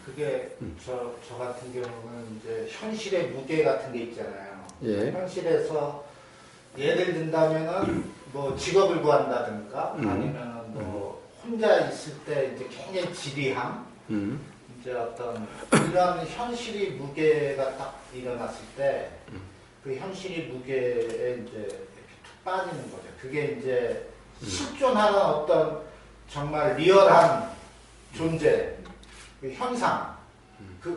그게 저 같은 경우는 이제 현실의 무게 같은 게 있잖아요. 예. 현실에서 예를 든다면은 뭐 직업을 구한다든가 아니면은 뭐 혼자 있을 때 이제 굉장히 지리함, 이제 어떤 이런 현실의 무게가 딱 일어났을 때 그 현실의 무게에 이제 이렇게 툭 빠지는 거죠. 그게 이제 실존하는 어떤 정말 리얼한 존재, 그 현상,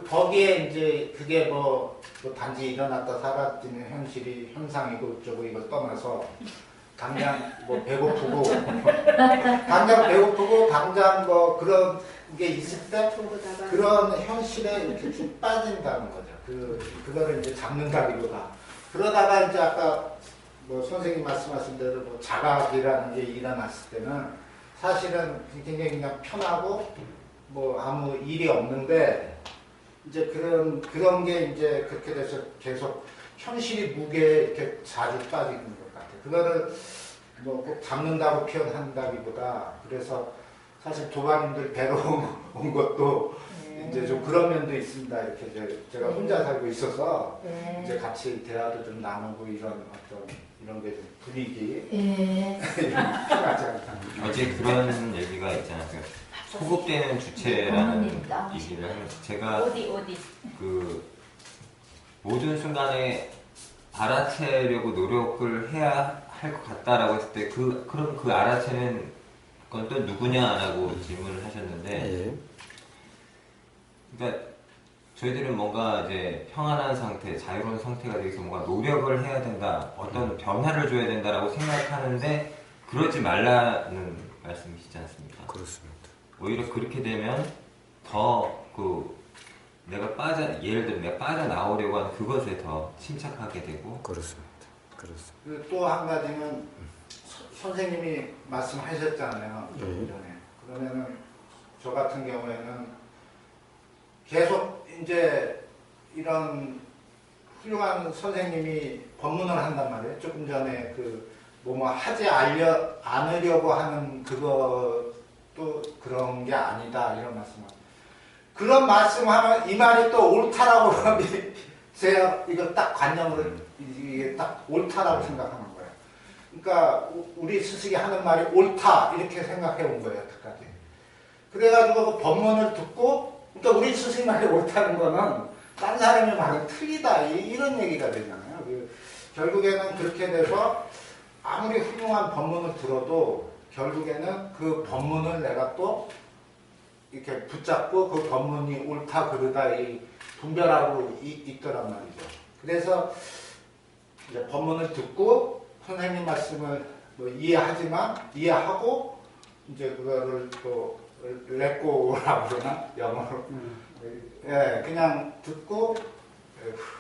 거기에 이제 그게 뭐 단지 일어났다 사라지는 현실이 현상이고 저거 이걸 떠나서 당장 뭐 배고프고 당장 배고프고 당장 뭐 그런 게 있을 때 그런 현실에 이렇게 쭉 빠진다는 거죠. 그거를 이제 잡는다기보다 그러다가 이제 아까 뭐 선생님 말씀하신 대로 뭐 자각이라는 게 일어났을 때는 사실은 굉장히 그냥 편하고 뭐 아무 일이 없는데 이제 그런 게 이제 그렇게 돼서 계속 현실이 무게에 이렇게 자주 빠지는 것 같아요. 그거를 뭐 꼭 잡는다고 표현한다기보다 그래서 사실 도반님들 뵈러 온 것도 이제 좀 그런 면도 있습니다. 이렇게 제가 혼자 살고 있어서 이제 같이 대화도 좀 나누고 이런 어떤 이런 게 좀 분위기 필요하지 않다. 어제 그런 얘기가 있잖아요. 소급되는 주체라는 얘기를 하면서 제가 그 모든 순간에 알아채려고 노력을 해야 할 것 같다라고 했을 때 그럼 그 알아채는 건 또 누구냐라고 질문을 하셨는데, 그러니까 저희들은 뭔가 이제 평안한 상태, 자유로운 상태가 되기 위해서 뭔가 노력을 해야 된다, 어떤 변화를 줘야 된다라고 생각하는데 그러지 말라는 말씀이시지 않습니까? 그렇습니다. 오히려 그렇게 되면 더 예를 들어 내가 빠져나오려고 하는 그것에 더 침착하게 되고. 그렇습니다. 또 한 가지는 선생님이 말씀하셨잖아요. 좀 전에. 그러면은 저 같은 경우에는 계속 이제 이런 훌륭한 선생님이 법문을 한단 말이에요. 조금 전에 뭐 하지 않으려고 하는 그것도 그런 게 아니다 이런 말씀을. 그런 말씀하면 이 말이 또 옳다라고 제가 이거 딱 관념으로 이게 딱 옳다라고 생각하는 거예요. 그러니까 우리 스승이 하는 말이 옳다 이렇게 생각해 온 거예요, 여태까지. 그래가지고 그 법문을 듣고, 그러니까 우리 스승 말이 옳다는 거는 다른 사람의 말은 틀리다 이런 얘기가 되잖아요. 결국에는 그렇게 돼서 아무리 훌륭한 법문을 들어도 결국에는 그 법문을 내가 또 이렇게 붙잡고 그 법문이 옳다 그르다 이 분별하고 있더란 말이죠. 그래서 이제 법문을 듣고 선생님 말씀을 뭐 이해하고 이제 그거를 또 렛고라고 그러나 영어로 예, 그냥 듣고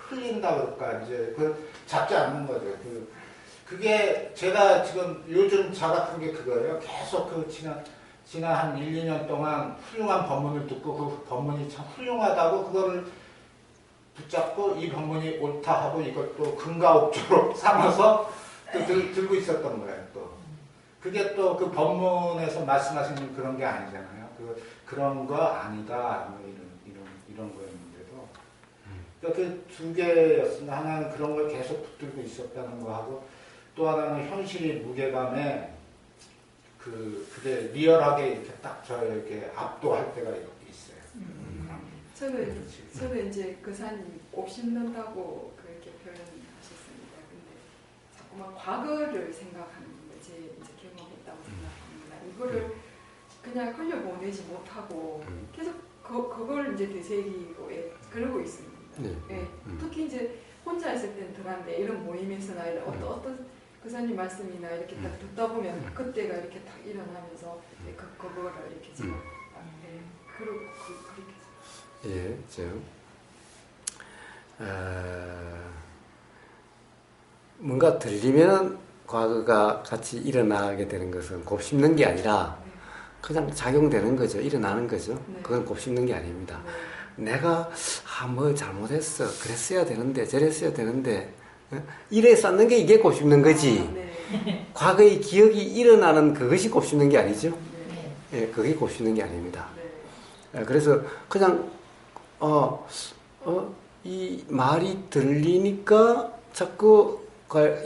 흘린다 그럴까 이제 잡지 않는 거죠. 그게 제가 지금 요즘 자각한 게 그거예요. 계속 지난 한 1, 2년 동안 훌륭한 법문을 듣고 그 법문이 참 훌륭하다고 그거를 붙잡고 이 법문이 옳다 하고 이것도 금가옥조로 삼아서 또 들고 있었던 거예요. 또 그게 또 그 법문에서 말씀하시는 그런 게 아니잖아요. 그런 거 아니다 뭐 이런 거였는데도 그러니까 그 두 개였습니다. 하나는 그런 걸 계속 붙들고 있었다는 거 하고 또 하나는 현실의 무게감에 그게 리얼하게 이렇게 딱 저에게 압도할 때가 있어요. 저는 이제 그사님 옥 심는다고 그렇게 표현하셨습니다. 근데 자꾸만 과거를 생각하는 거예요. 제 이제 경험했다고 생각합니다. 이거를 그냥 흘려보내지 못하고 계속 그걸 이제 되새기고 그러고 있습니다. 예. 특히 이제 혼자 있을 때는 덜한데 이런 모임에서나 이런 어떤 그사님 말씀이나 이렇게 딱 듣다 보면 그때가 이렇게 딱 일어나면서 그거를 이렇게 제가 그렇게 예, 뭔가 들리면 과거가 같이 일어나게 되는 것은 곱씹는 게 아니라 그냥 작용되는 거죠. 일어나는 거죠. 그건 곱씹는 게 아닙니다. 내가 뭐 잘못했어. 그랬어야 되는데 저랬어야 되는데 이래 쌓는 게 이게 곱씹는 거지. 과거의 기억이 일어나는 그것이 곱씹는 게 아니죠. 예, 그게 곱씹는 게 아닙니다. 그래서 그냥 이 말이 들리니까 자꾸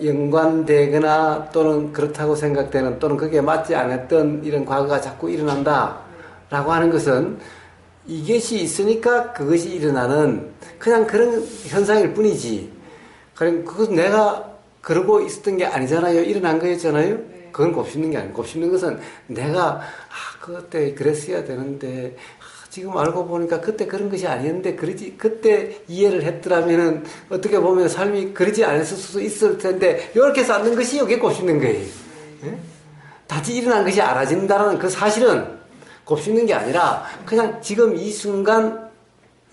연관되거나 또는 그렇다고 생각되는 또는 그게 맞지 않았던 이런 과거가 자꾸 일어난다라고 하는 것은 이것이 있으니까 그것이 일어나는 그냥 그런 현상일 뿐이지. 그럼 그것 내가 그러고 있었던 게 아니잖아요. 일어난 거였잖아요. 그건 곱씹는 게 아니고 곱씹는 것은 내가 그때 그랬어야 되는데 지금 알고 보니까 그때 그런 것이 아니었는데 그러지 그때 이해를 했더라면은 어떻게 보면 삶이 그러지 않았을 수도 있을 텐데 이렇게 쌓는 것이 여기에 곱씹는 거예요. 예? 다시 일어난 것이 알아진다는 그 사실은 곱씹는 게 아니라 그냥 지금 이 순간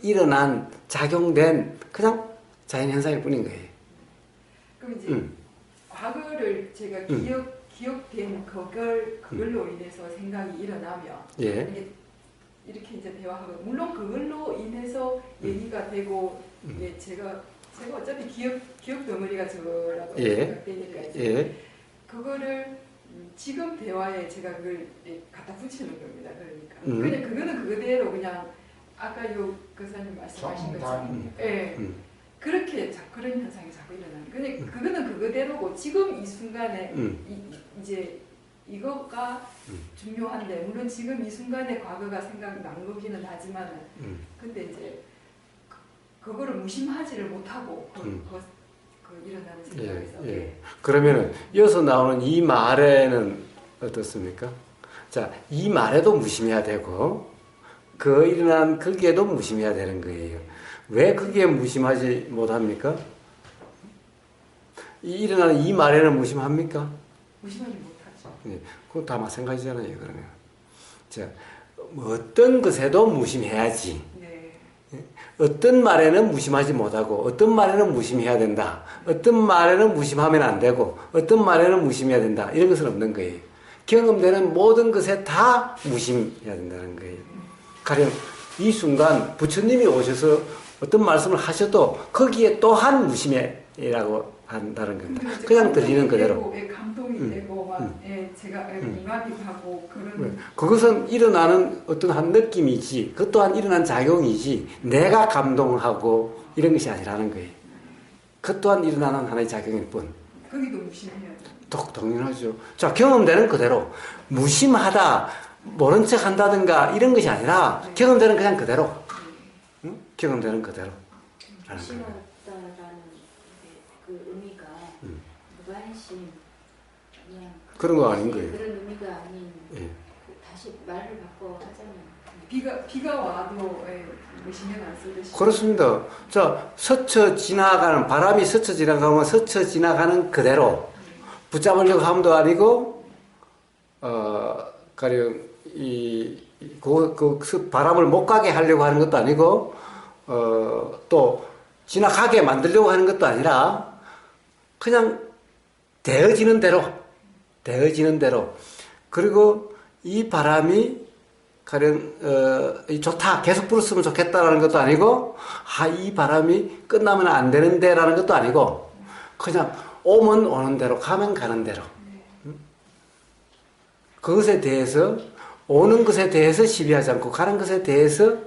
일어난 작용된 그냥 자연 현상일 뿐인 거예요. 그럼 이제 과거를 제가 기억된 그걸로 인해서 생각이 일어나면 예. 이렇게 이제 대화하고 물론 그걸로 인해서 얘기가 되고 예, 제가 어차피 기억 덩어리가 저라고 생각되니까 이제 그거를 지금 대화에 제가 그걸 갖다 붙이는 겁니다. 그러니까 그냥 그거는 그대로 그냥 아까 요 교사님 말씀하신 것처럼 그렇게 그런 현상이 자꾸 일어나는. 근데 그거는 그대로고 지금 이 순간에 이제 이거가 중요한데 물론 지금 이 순간에 과거가 생각난 거기는 하지만 근데 이제 그거를 무심하지를 못하고 일어나는 생각에서 그러면은 이어서 나오는 이 말에는 어떻습니까? 자, 이 말에도 무심해야 되고 그 일어난 거기에도 무심해야 되는 거예요. 왜 거기에 무심하지 못합니까? 일어나는 이 말에는 무심합니까? 무심하지 못하죠. 네, 그건 다 마찬가지잖아요. 그러면 자, 어떤 것에도 무심해야지. 어떤 말에는 무심하지 못하고 어떤 말에는 무심해야 된다. 어떤 말에는 무심하면 안 되고 어떤 말에는 무심해야 된다. 이런 것은 없는 거예요. 경험되는 모든 것에 다 무심해야 된다는 거예요. 가령 이 순간 부처님이 오셔서 어떤 말씀을 하셔도 거기에 또한 무심해라고 한다는 겁니다. 그냥 들리는 그대로. 감동이 되고 막 제가 이마비 하고 그런. 그것은 일어나는 어떤 한 느낌이지, 그 또한 일어난 작용이지, 내가 감동하고 이런 것이 아니라는 거예요. 그 또한 일어나는 하나의 작용일 뿐. 거기도 무심해요. 당연하죠. 자, 경험되는 그대로 무심하다, 모른 척 한다든가 이런 것이 아니라 경험되는 그냥 그대로. 응? 경험되는 그대로. 무심하다라는 그 의미가 무관심 그냥 그런 거 아닌 거예요. 그런 의미가 아닌 다시 말을 바꿔 하자면 비가 와도 무심해 안 쓰듯이. 그렇습니다. 자, 스쳐 지나가는 바람이 스쳐 지나가면 스쳐 지나가는 그대로 붙잡으려고 함도 아니고 가령 그 바람을 못 가게 하려고 하는 것도 아니고 또 지나가게 만들려고 하는 것도 아니라 그냥 되어지는 대로 그리고 이 바람이 가령 좋다 계속 불었으면 좋겠다라는 것도 아니고 이 바람이 끝나면 안 되는데라는 것도 아니고 그냥 오면 오는 대로 가면 가는 대로 그것에 대해서 오는 것에 대해서 시비하지 않고 가는 것에 대해서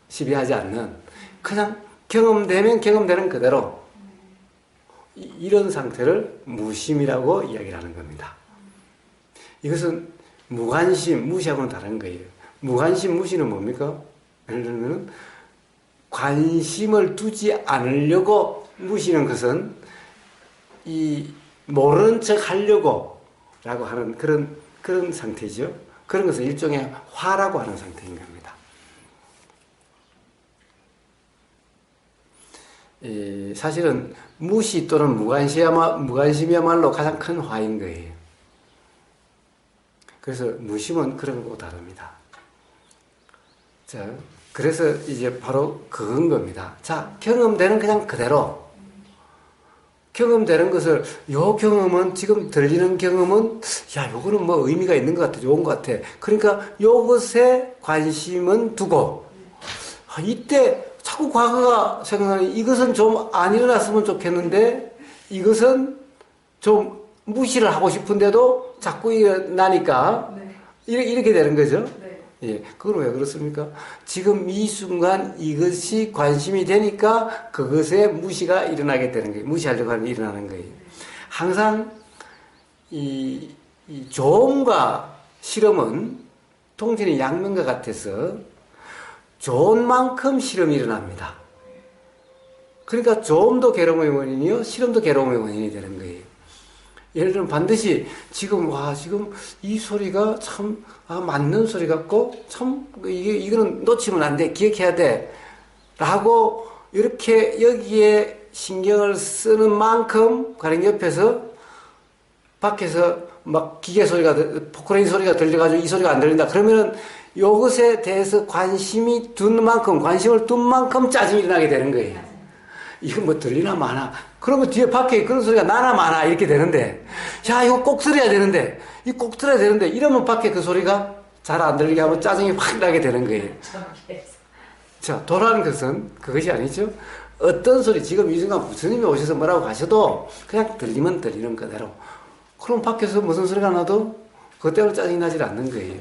시비하지 않는 그냥 경험되면 경험되는 그대로 이런 상태를 무심이라고 이야기를 하는 겁니다. 이것은 무관심, 무시하고는 다른 거예요. 무관심, 무시는 뭡니까? 예를 들면 관심을 두지 않으려고 무시는 것은 이 모르는 척 하려고 라고 하는 그런 상태죠. 그런 것은 일종의 화라고 하는 상태인 겁니다. 사실은 무시 또는 무관심이야말로 가장 큰 화인 거예요. 그래서 무심은 그런 거고 다릅니다. 자, 그래서 이제 바로 그건 겁니다. 자, 경험되는 그냥 그대로. 경험되는 것을, 요 경험은, 지금 들리는 경험은, 요거는 뭐 의미가 있는 것 같아, 좋은 것 같아. 그러니까 요것에 관심은 두고, 이때 자꾸 과거가 생각나니 이것은 좀 안 일어났으면 좋겠는데, 이것은 좀 무시를 하고 싶은데도 자꾸 일어나니까, 이렇게 되는 거죠. 예, 그건 왜 그렇습니까? 지금 이 순간 이것이 관심이 되니까 그것에 무시가 일어나게 되는 거예요. 무시하려고 하면 일어나는 거예요. 항상 이 조언과 실험은 통신의 양면과 같아서 좋은 만큼 실험이 일어납니다. 그러니까 조언도 괴로움의 원인이요, 실험도 괴로움의 원인이 되는 거예요. 예를 들면 반드시 지금 이 소리가 참 맞는 소리 같고 참 이거는 놓치면 안 돼, 기억해야 돼 라고 이렇게 여기에 신경을 쓰는 만큼 가령 옆에서 밖에서 막 기계 소리가 포크레인 소리가 들려가지고 이 소리가 안 들린다 그러면은 이것에 대해서 관심을 둔 만큼 짜증이 일어나게 되는 거예요. 이거 뭐 들리나 마나. 그러면 뒤에 밖에 그런 소리가 나나 마나 이렇게 되는데, 야, 이거 꼭 들어야 되는데, 이러면 밖에 그 소리가 잘 안 들리게 하면 짜증이 확 나게 되는 거예요. 자, 도라는 것은 그것이 아니죠. 어떤 소리, 지금 이 순간 부처님이 오셔서 뭐라고 하셔도 그냥 들리면 들리는 그대로. 그럼 밖에서 무슨 소리가 나도 그것 때문에 짜증이 나질 않는 거예요.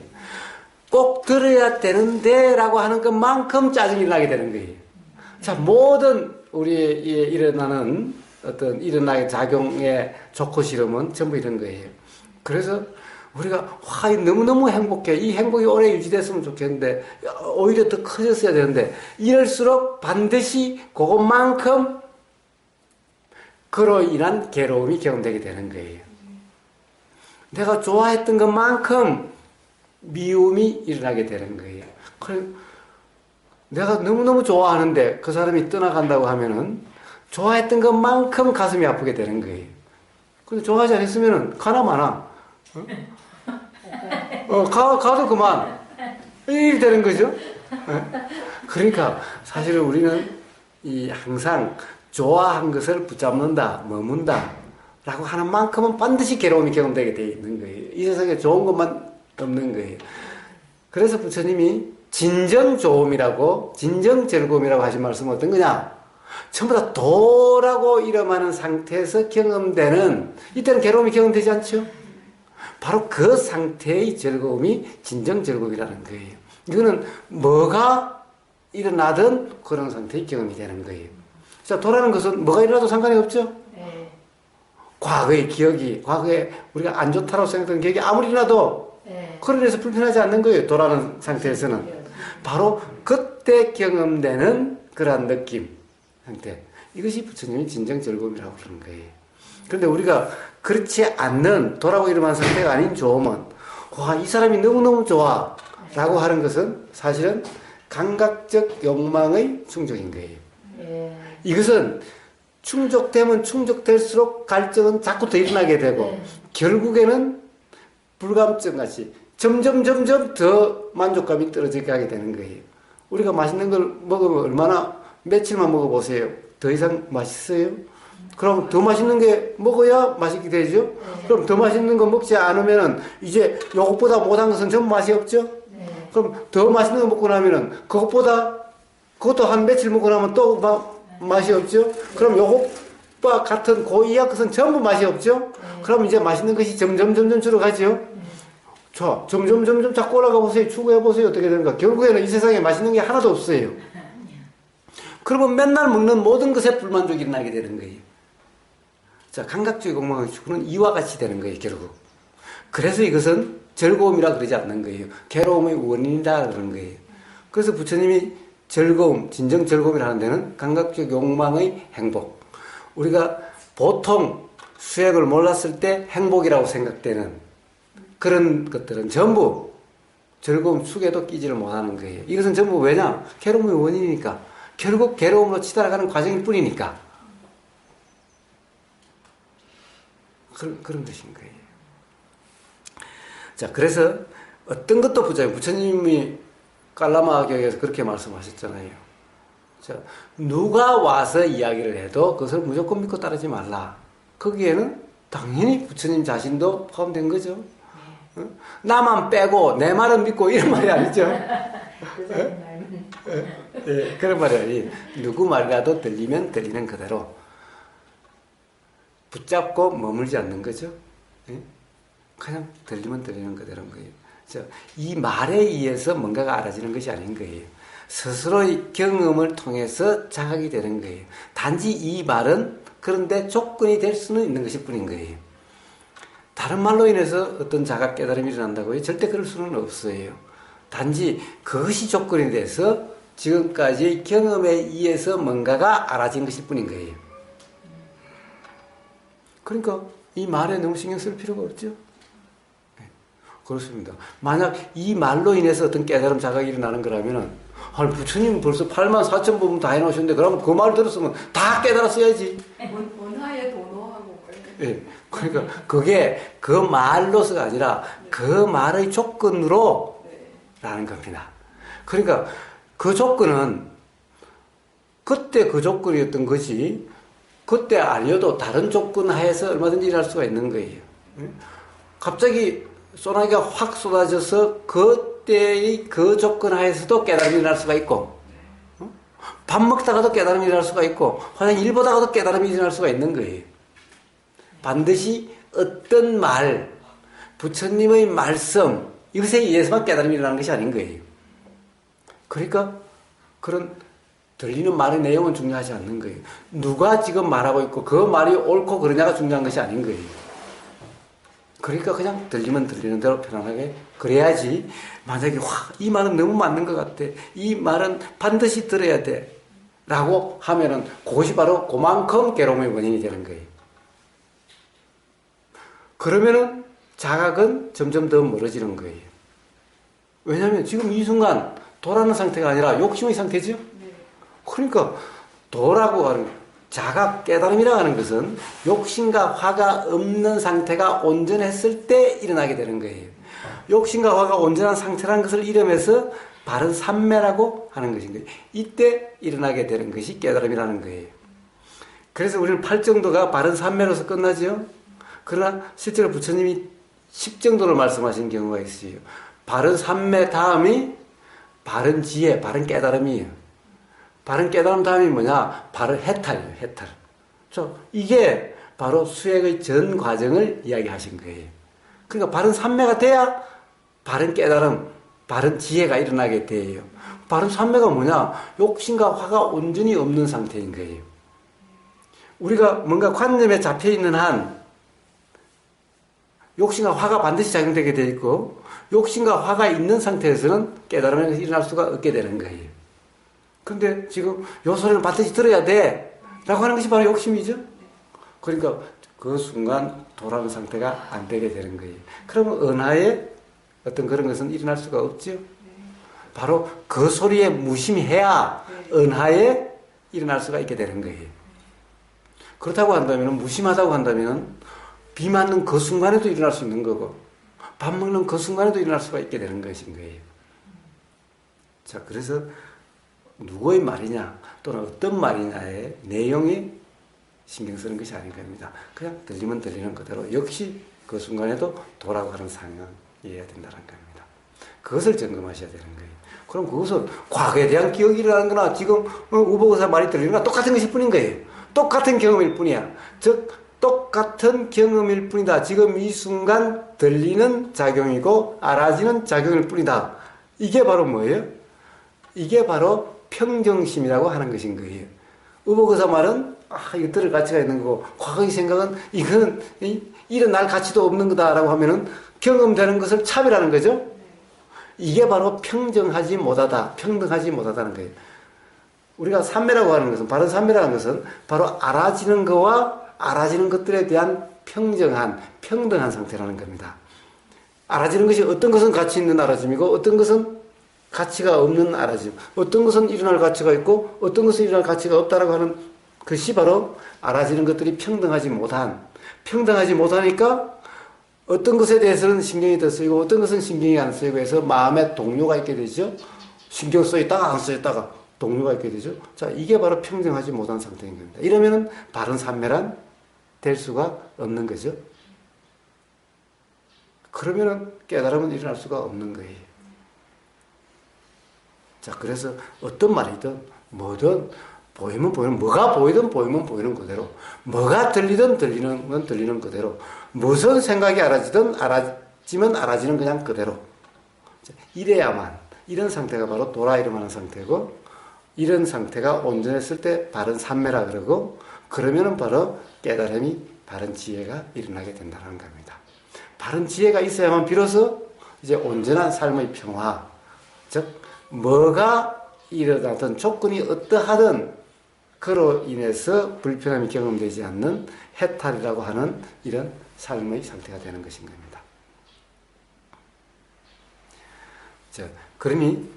꼭 들어야 되는데 라고 하는 것만큼 짜증이 나게 되는 거예요. 자, 모든 우리의 일어나는 어떤 일어나게 작용의 좋고 싫음은 전부 이런 거예요. 그래서 우리가 너무너무 행복해. 이 행복이 오래 유지됐으면 좋겠는데 오히려 더 커졌어야 되는데 이럴수록 반드시 그것만큼 그로 인한 괴로움이 경험되게 되는 거예요. 내가 좋아했던 것만큼 미움이 일어나게 되는 거예요. 내가 너무너무 좋아하는데 그 사람이 떠나간다고 하면은 좋아했던 것만큼 가슴이 아프게 되는 거예요. 근데 좋아하지 않았으면은 가나 마나. 가도 그만. 이렇게 되는 거죠. 그러니까 사실은 우리는 항상 좋아한 것을 붙잡는다, 머문다 라고 하는 만큼은 반드시 괴로움이 경험되게 되어 있는 거예요. 이 세상에 좋은 것만 없는 거예요. 그래서 부처님이 진정 좋음이라고, 진정 즐거움이라고 하신 말씀은 어떤 거냐? 전부 다 도라고 이름하는 상태에서 경험되는, 이때는 괴로움이 경험되지 않죠? 바로 그 상태의 즐거움이 진정 즐거움이라는 거예요. 이거는 뭐가 일어나든 그런 상태의 경험이 되는 거예요. 자, 도라는 것은 뭐가 일어나도 상관이 없죠? 네. 과거의 기억이, 과거에 우리가 안 좋다고 생각했던 기억이 아무리 일어나도 그런 데서 불편하지 않는 거예요. 도라는 상태에서는. 바로 그때 경험되는 그러한 느낌, 상태. 이것이 부처님이 진정 즐거움이라고 그러는 거예요. 그런데 우리가 그렇지 않는 도라고 이름한 상태가 아닌 좋음은 이 사람이 너무너무 좋아 라고 하는 것은 사실은 감각적 욕망의 충족인 거예요. 이것은 충족되면 충족될수록 갈증은 자꾸 더 일어나게 되고 결국에는 불감증같이 점점 더 만족감이 떨어지게 하게 되는 거예요. 우리가 맛있는 걸 먹으면 얼마나 며칠만 먹어보세요. 더 이상 맛있어요? 그럼 더 맛있는 게 먹어야 맛있게 되죠? 그럼 더 맛있는 거 먹지 않으면은 이제 요것보다 못한 것은 전부 맛이 없죠? 그럼 더 맛있는 거 먹고 나면은 그것도 한 며칠 먹고 나면 또 맛이 없죠? 그럼 요것과 같은 고이야 것은 전부 맛이 없죠? 그럼 이제 맛있는 것이 점점 줄어가죠? 자, 점점 자꾸 올라가 보세요. 추구해 보세요. 어떻게 되는가? 결국에는 이 세상에 맛있는 게 하나도 없어요. 그러면 맨날 먹는 모든 것에 불만족이 일어나게 되는 거예요. 자, 감각주의 욕망의 추구는 이와 같이 되는 거예요, 결국. 그래서 이것은 즐거움이라 그러지 않는 거예요. 괴로움의 원인이다 그러는 거예요. 그래서 부처님이 즐거움, 진정 즐거움이라는 데는 감각적 욕망의 행복. 우리가 보통 수액을 몰랐을 때 행복이라고 생각되는 그런 것들은 전부 즐거움 축에도 끼지를 못하는 거예요. 이것은 전부 왜냐? 괴로움의 원인이니까. 결국 괴로움으로 치달아가는 과정일 뿐이니까. 그런 것인 거예요. 자, 그래서 어떤 것도 부처님이 깔라마 교에서 그렇게 말씀하셨잖아요. 자, 누가 와서 이야기를 해도 그것을 무조건 믿고 따르지 말라. 거기에는 당연히 부처님 자신도 포함된 거죠. 나만 빼고 내 말은 믿고 이런 말이 아니죠. 그런 말이 아니. 누구 말이라도 들리면 들리는 그대로 붙잡고 머물지 않는 거죠. 그냥 들리면 들리는 그대로인 거예요. 이 말에 의해서 뭔가가 알아지는 것이 아닌 거예요. 스스로의 경험을 통해서 자각이 되는 거예요. 단지 이 말은 그런데 조건이 될 수는 있는 것일 뿐인 거예요. 다른 말로 인해서 어떤 자각 깨달음이 일어난다고요? 절대 그럴 수는 없어요. 단지 그것이 조건이 돼서 지금까지의 경험에 의해서 뭔가가 알아진 것일 뿐인 거예요. 그러니까 이 말에 너무 신경 쓸 필요가 없죠. 그렇습니다. 만약 이 말로 인해서 어떤 깨달음 자각이 일어나는 거라면은, 아니, 부처님 벌써 84,000번 다 해놓으셨는데, 그러면 그 말 들었으면 다 깨달았어야지. 원하에 도노하고. 예. 그러니까 그게 그 말로서가 아니라 그 말의 조건으로 라는 겁니다. 그러니까 그 조건은 그때 그 조건이었던 거지, 그때 아니어도 다른 조건 하에서 얼마든지 일할 수가 있는 거예요. 갑자기 소나기가 확 쏟아져서 그때의 그 조건 하에서도 깨달음이 일어날 수가 있고, 밥 먹다가도 깨달음이 일어날 수가 있고, 화장실 일 보다가도 깨달음이 일어날 수가 있는 거예요. 반드시 어떤 말, 부처님의 말씀, 이것에 의해서만 깨달음이 일어나는 것이 아닌 거예요. 그러니까 그런 들리는 말의 내용은 중요하지 않는 거예요. 누가 지금 말하고 있고 그 말이 옳고 그러냐가 중요한 것이 아닌 거예요. 그러니까 그냥 들리면 들리는 대로 편안하게 그래야지. 만약에 이 말은 너무 맞는 것 같아, 이 말은 반드시 들어야 돼 라고 하면은 그것이 바로 그만큼 괴로움의 원인이 되는 거예요. 그러면은 자각은 점점 더 멀어지는 거예요. 왜냐하면 지금 이 순간 도라는 상태가 아니라 욕심의 상태죠. 그러니까 도라고 하는 자각 깨달음이라고 하는 것은 욕심과 화가 없는 상태가 온전했을 때 일어나게 되는 거예요. 욕심과 화가 온전한 상태라는 것을 이름해서 바른 삼매라고 하는 것인 거예요. 이때 일어나게 되는 것이 깨달음이라는 거예요. 그래서 우리는 8정도가 바른 삼매로서 끝나죠. 그러나 실제로 부처님이 10정도를 말씀하신 경우가 있어요. 바른 삼매 다음이 바른 지혜, 바른 깨달음이에요. 바른 깨달음 다음이 뭐냐? 바로 해탈이에요. 해탈. 이게 바로 수행의 전 과정을 이야기하신 거예요. 그러니까 바른 삼매가 돼야 바른 깨달음, 바른 지혜가 일어나게 돼요. 바른 삼매가 뭐냐? 욕심과 화가 온전히 없는 상태인 거예요. 우리가 뭔가 관념에 잡혀있는 한 욕심과 화가 반드시 작용되게 되어 있고, 욕심과 화가 있는 상태에서는 깨달음이 일어날 수가 없게 되는 거예요. 근데 지금 요 소리는 반드시 들어야 돼 라고 하는 것이 바로 욕심이죠. 그러니까 그 순간 도라는 상태가 안 되게 되는 거예요. 그러면 은하에 어떤 그런 것은 일어날 수가 없죠. 바로 그 소리에 무심해야 은하에 일어날 수가 있게 되는 거예요. 그렇다고 한다면, 무심하다고 한다면 비 맞는 그 순간에도 일어날 수 있는 거고, 밥 먹는 그 순간에도 일어날 수가 있게 되는 것인 거예요. 자, 그래서 누구의 말이냐 또는 어떤 말이냐의 내용이 신경 쓰는 것이 아닌 겁니다. 그냥 들리면 들리는 그대로 역시 그 순간에도 도라고 하는 상황이어야 된다는 겁니다. 그것을 점검하셔야 되는 거예요. 그럼 그것은 과거에 대한 기억이 일어나는 거나 지금 우보고사 말이 들리는 거나 똑같은 것일 뿐인 거예요. 똑같은 경험일 뿐이야. 즉 똑같은 경험일 뿐이다. 지금 이 순간 들리는 작용이고 알아지는 작용일 뿐이다. 이게 바로 뭐예요? 이게 바로 평정심이라고 하는 것인 거예요. 우보거사 말은 이거 들을 가치가 있는 거고, 과거의 생각은 이거는 일어날 가치도 없는 거다라고 하면은 경험되는 것을 차별하는 거죠. 이게 바로 평정하지 못하다, 평등하지 못하다는 거예요. 우리가 삼매라고 하는 것은, 바른 삼매라는 것은 바로 알아지는 거와 알아지는 것들에 대한 평등한 상태라는 겁니다. 알아지는 것이 어떤 것은 가치 있는 알아짐이고 어떤 것은 가치가 없는 알아짐, 어떤 것은 일어날 가치가 있고 어떤 것은 일어날 가치가 없다라고 하는 것이 바로 알아지는 것들이 평등하지 못하니까 어떤 것에 대해서는 신경이 더 쓰이고 어떤 것은 신경이 안 쓰이고 해서 마음에 동요가 있게 되죠. 신경 쓰였다가 안 쓰였다가 동요가 있게 되죠. 자, 이게 바로 평등하지 못한 상태인 겁니다. 이러면은 바른 삼매란 될 수가 없는 거죠. 그러면은 깨달음은 일어날 수가 없는 거예요. 자, 그래서 어떤 말이든 뭐든 보이면 보이는, 뭐가 보이든 보이면 보이는 그대로, 뭐가 들리든 들리는 건 들리는 그대로, 무슨 생각이 알아지든 알아지면 알아지는 그냥 그대로, 이래야만, 이런 상태가 바로 도라이름하는 상태고, 이런 상태가 온전했을 때 바른 삼매라 그러고, 그러면은 바로 깨달음이, 바른 지혜가 일어나게 된다는 겁니다. 바른 지혜가 있어야만 비로소 이제 온전한 삶의 평화, 즉 뭐가 일어나든 조건이 어떠하든 그로 인해서 불편함이 경험되지 않는 해탈이라고 하는 이런 삶의 상태가 되는 것인 겁니다. 자, 그러니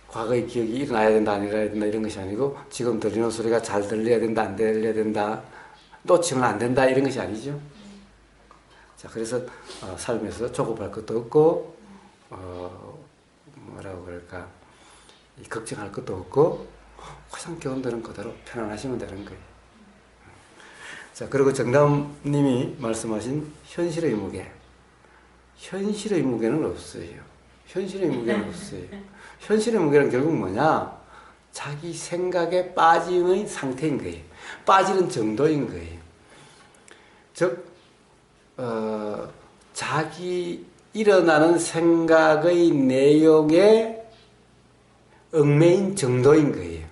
과거의 기억이 일어나야 된다, 안 일어나야 된다 이런 것이 아니고 지금 들리는 소리가 잘 들려야 된다, 안 들려야 된다, 놓치면 안 된다 이런 것이 아니죠. 자, 그래서 삶에서 조급할 것도 없고 뭐라고 그럴까, 걱정할 것도 없고 가장 경험되는 그대로 편안하시면 되는 거예요. 자, 그리고 정담님이 말씀하신 현실의 무게. 현실의 무게는 없어요. 현실의 무게는 없어요. 현실의 무게는 결국 뭐냐? 자기 생각에 빠짐의 상태인 거예요. 빠지는 정도인 거예요. 즉, 자기 일어나는 생각의 내용에 얽매인 정도인 거예요.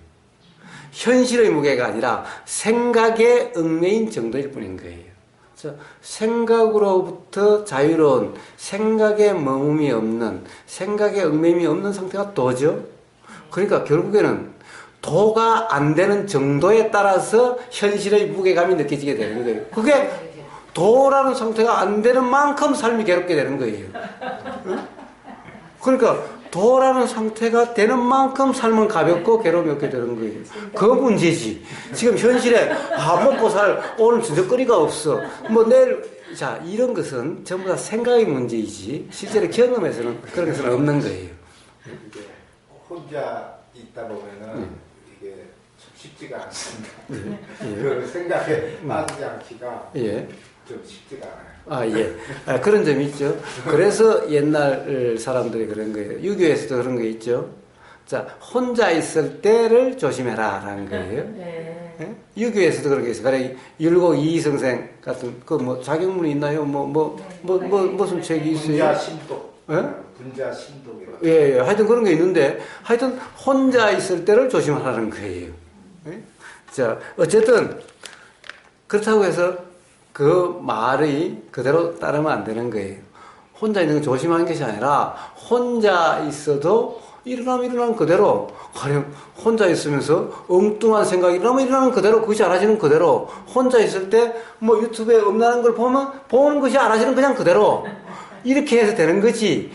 현실의 무게가 아니라 생각에 얽매인 정도일 뿐인 거예요. 생각으로부터 자유로운, 생각에 머금이 없는, 생각에 얽매임이 없는 상태가 도죠. 그러니까 결국에는 도가 안 되는 정도에 따라서 현실의 무게감이 느껴지게 되는 거예요. 그게 도라는 상태가 안 되는 만큼 삶이 괴롭게 되는 거예요. 그러니까 도라는 상태가 되는 만큼 삶은 가볍고 괴로움이 없게 되는 거예요. 그 문제지. 지금 현실에 먹고 살 오늘 저녁거리가 없어. 뭐 내일 자 이런 것은 전부 다 생각의 문제이지 실제로 경험에서는 그런 것은 없는 거예요. 이게 혼자 있다 보면은 이게 좀 쉽지가 않습니다. 그 생각에 빠지지 않기가 좀 쉽지가 않아요. 그런 점이 있죠. 그래서 옛날 사람들이 그런 거예요. 유교에서도 그런 거 있죠. 자, 혼자 있을 때를 조심해라 라는 거예요. 네? 유교에서도 그런 게 있어요. 그래, 율곡 이의성생 같은, 자격문이 있나요? 무슨 책이 있어요? 분자 심독. 분자 심독이라고. 하여튼 그런 게 있는데, 하여튼 혼자 있을 때를 조심하라는 거예요. 자, 어쨌든, 그렇다고 해서 그 말이 그대로 따르면 안 되는 거예요. 혼자 있는 건 조심하는 것이 아니라 혼자 있어도 일어나면 그대로, 가령 혼자 있으면서 엉뚱한 생각이 일어나면 그대로, 그것이 알아지는 그대로, 혼자 있을 때 유튜브에 음란한 걸 보는 것이 알아지는 그냥 그대로 이렇게 해서 되는 거지.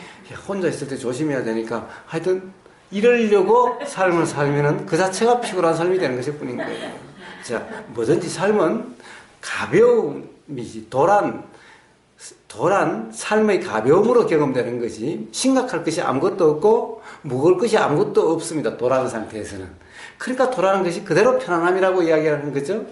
혼자 있을 때 조심해야 되니까 하여튼 이러려고 삶을 살면은 그 자체가 피곤한 삶이 되는 것일 뿐인 거예요. 자, 뭐든지 삶은 가벼움이지, 도란 삶의 가벼움으로 경험되는 것이 심각할 것이 아무것도 없고 무거울 것이 아무것도 없습니다. 도라는 상태에서는. 그러니까 도라는 것이 그대로 편안함이라고 이야기하는 거죠.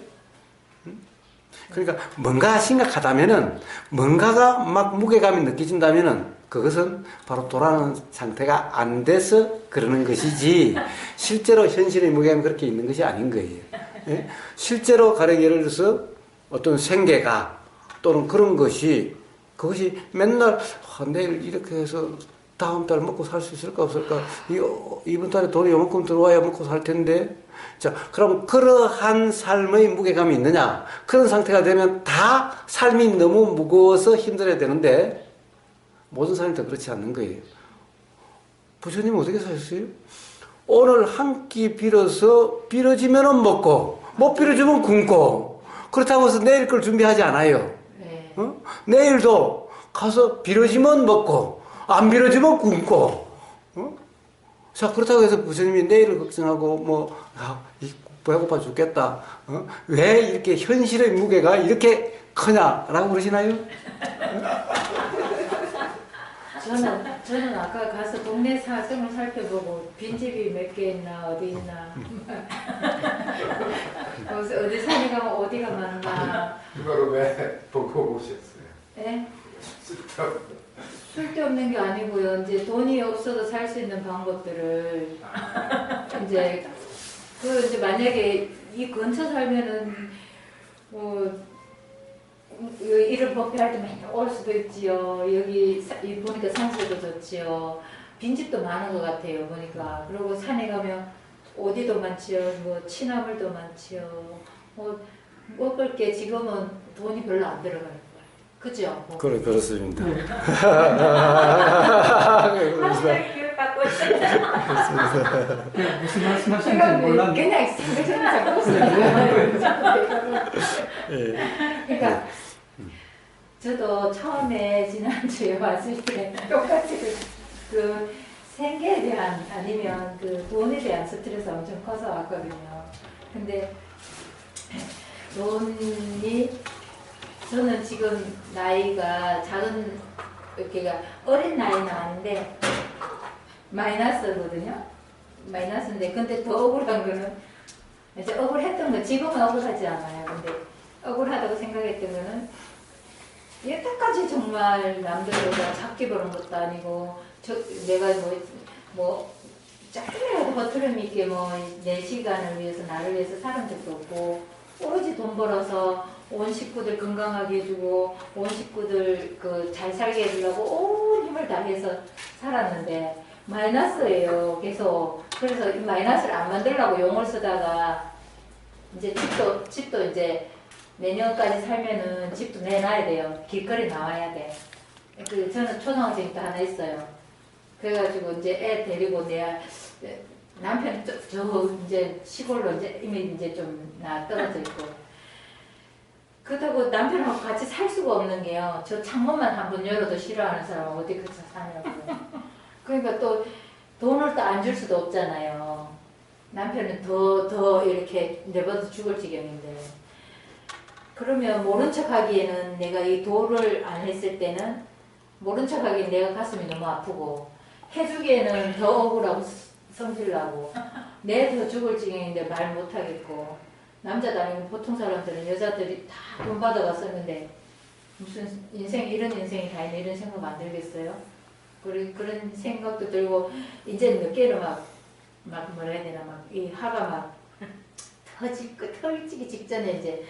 그러니까 뭔가 심각하다면은, 뭔가가 막 무게감이 느껴진다면은 그것은 바로 도라는 상태가 안 돼서 그러는 것이지 실제로 현실의 무게감이 그렇게 있는 것이 아닌 거예요. 실제로 가령 예를 들어서 어떤 생계가 또는 그런 것이 그것이 맨날 내일 이렇게 해서 다음 달 먹고 살 수 있을까 없을까, 이번 달에 돈이 요만큼 들어와야 먹고 살 텐데, 자, 그럼 그러한 삶의 무게감이 있느냐? 그런 상태가 되면 다 삶이 너무 무거워서 힘들어야 되는데 모든 사람이 다 그렇지 않는 거예요. 부처님 어떻게 사셨어요? 오늘 한 끼 빌어서 빌어지면은 먹고 못 빌어주면 굶고, 그렇다고 해서 내일 걸 준비하지 않아요. 내일도 가서 빌어지면 먹고 안 빌어지면 굶고. 자, 그렇다고 해서 부처님이 내일을 걱정하고 배고파 죽겠다, 왜 이렇게 현실의 무게가 이렇게 크냐라고 그러시나요? 저는 아까 가서 동네 사정을 살펴보고 빈집이 몇 개 있나 어디 있나 어디 산에 가면 어디가 많나 그거를 왜 보고 오셨어요? 네? 쓸데없는 게 아니고요. 이제 돈이 없어도 살 수 있는 방법들을 이제 만약에 이 근처 살면은 일을 법회할 때 맨날 올 수도 있지요. 여기 보니까 산세도 좋지요. 빈집도 많은 것 같아요. 보니까. 그리고 산에 가면 어디도 많지요. 뭐 취나물도 많지요. 뭐 먹을 게 지금은 돈이 별로 안 들어가는 거예요. 그죠? 그렇습니다. 항상 교육 받고 있어요. 무슨 말씀하시는지 몰랐는데. 그냥 생각을 잡고 있어요. 그러니까 저도 처음에 지난주에 왔을 때 똑같이 그 생계에 대한 아니면 그 돈에 대한 스트레스 엄청 커서 왔거든요. 근데 돈이 저는 지금 나이가 작은 그러니까 어린 나이는 아닌데 마이너스거든요. 마이너스인데 근데 더 억울한 거는 이제 억울했던 거 지금은 억울하지 않아요. 근데 억울하다고 생각했던 거는 여태까지 정말 남들보다 작게 버는 것도 아니고 내가 뭐 조금이라도 허투름 있게 뭐 내 시간을 위해서 나를 위해서 살은 적도 없고 오로지 돈 벌어서 온 식구들 건강하게 해주고 온 식구들 그 잘 살게 해주려고 온 힘을 다해서 살았는데 마이너스예요. 계속. 그래서 이 마이너스를 안 만들려고 용을 쓰다가 이제 집도 이제 내년까지 살면은 집도 내놔야 돼요. 길거리 나와야 돼. 저는 초등학생 때 하나 있어요. 그래가지고 이제 애 데리고 남편 저 이제 시골로 이미 이제 좀 떨어져 있고. 그렇다고 남편하고 같이 살 수가 없는 게요. 저 창문만 한번 열어도 싫어하는 사람은 어디 그쳐 사냐고. 그러니까 또 돈을 또 안 줄 수도 없잖아요. 남편은 더 이렇게 내버려 죽을 지경인데. 그러면 모른 척 하기에는 내가 이 도를 안 했을 때는 모른 척 하기엔 내가 가슴이 너무 아프고 해주기에는 더 억울하고 성질나고 내 더 죽을 지경인데 말 못하겠고 남자도 아니고 보통 사람들은 여자들이 다 돈 받아가 썼는데 무슨 이런 인생이 다 있네 이런 생각 안 들겠어요? 그런 생각도 들고 이제 늦게는 막 뭐라 해야 되나 막 이 화가 막 터지기 직전에 이제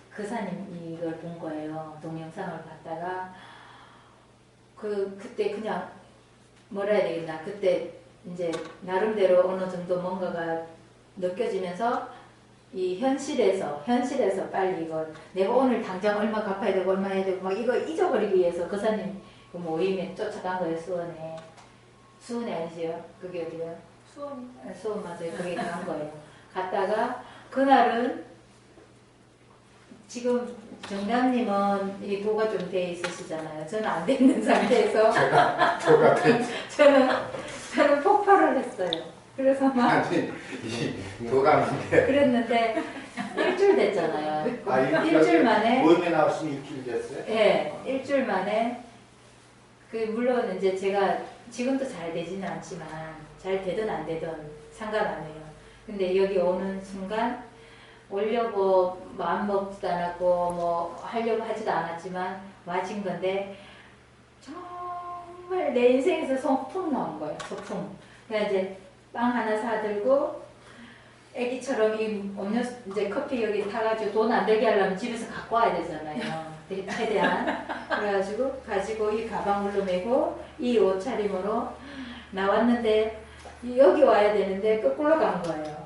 그사님 이걸 본 거예요. 동영상을 봤다가 그때 그냥 뭐라 해야 되겠나 그때 이제 나름대로 어느 정도 뭔가가 느껴지면서 이 현실에서 빨리 이걸 내가 오늘 당장 얼마 갚아야 되고 얼마 해야 되고 막 이거 잊어버리기 위해서 그사님 그 모임에 쫓아간 거예요. 수원이 아니지요? 그게 어디요? 수원 맞아요. 거기 간 거예요. 갔다가 그날은 지금 정당님은 이 도가 좀 돼 있으시잖아요. 저는 안 돼 있는 상태에서 도가 돼. 저는 폭발을 했어요. 그래서 막 아니 이 도가인데. 그랬는데 일주일 됐잖아요. 일주일 만에 모임에 나왔으면 일주일 됐어요? 네, 일주일 만에 물론 이제 제가 지금도 잘 되지는 않지만 잘 되든 안 되든 상관 안 해요. 근데 여기 오는 순간 오려고 마음 먹지도 않았고 뭐 하려고 하지도 않았지만 와진 건데 정말 내 인생에서 소풍 나온 거예요. 소풍. 그래서 이제 빵 하나 사들고 애기처럼 이 음료수 이제 커피 여기 타가지고 돈 안 들게 하려면 집에서 갖고 와야 되잖아요. 최대한. 그래가지고 가지고 이 가방으로 메고 이 옷차림으로 나왔는데 여기 와야 되는데 거꾸로 간 거예요.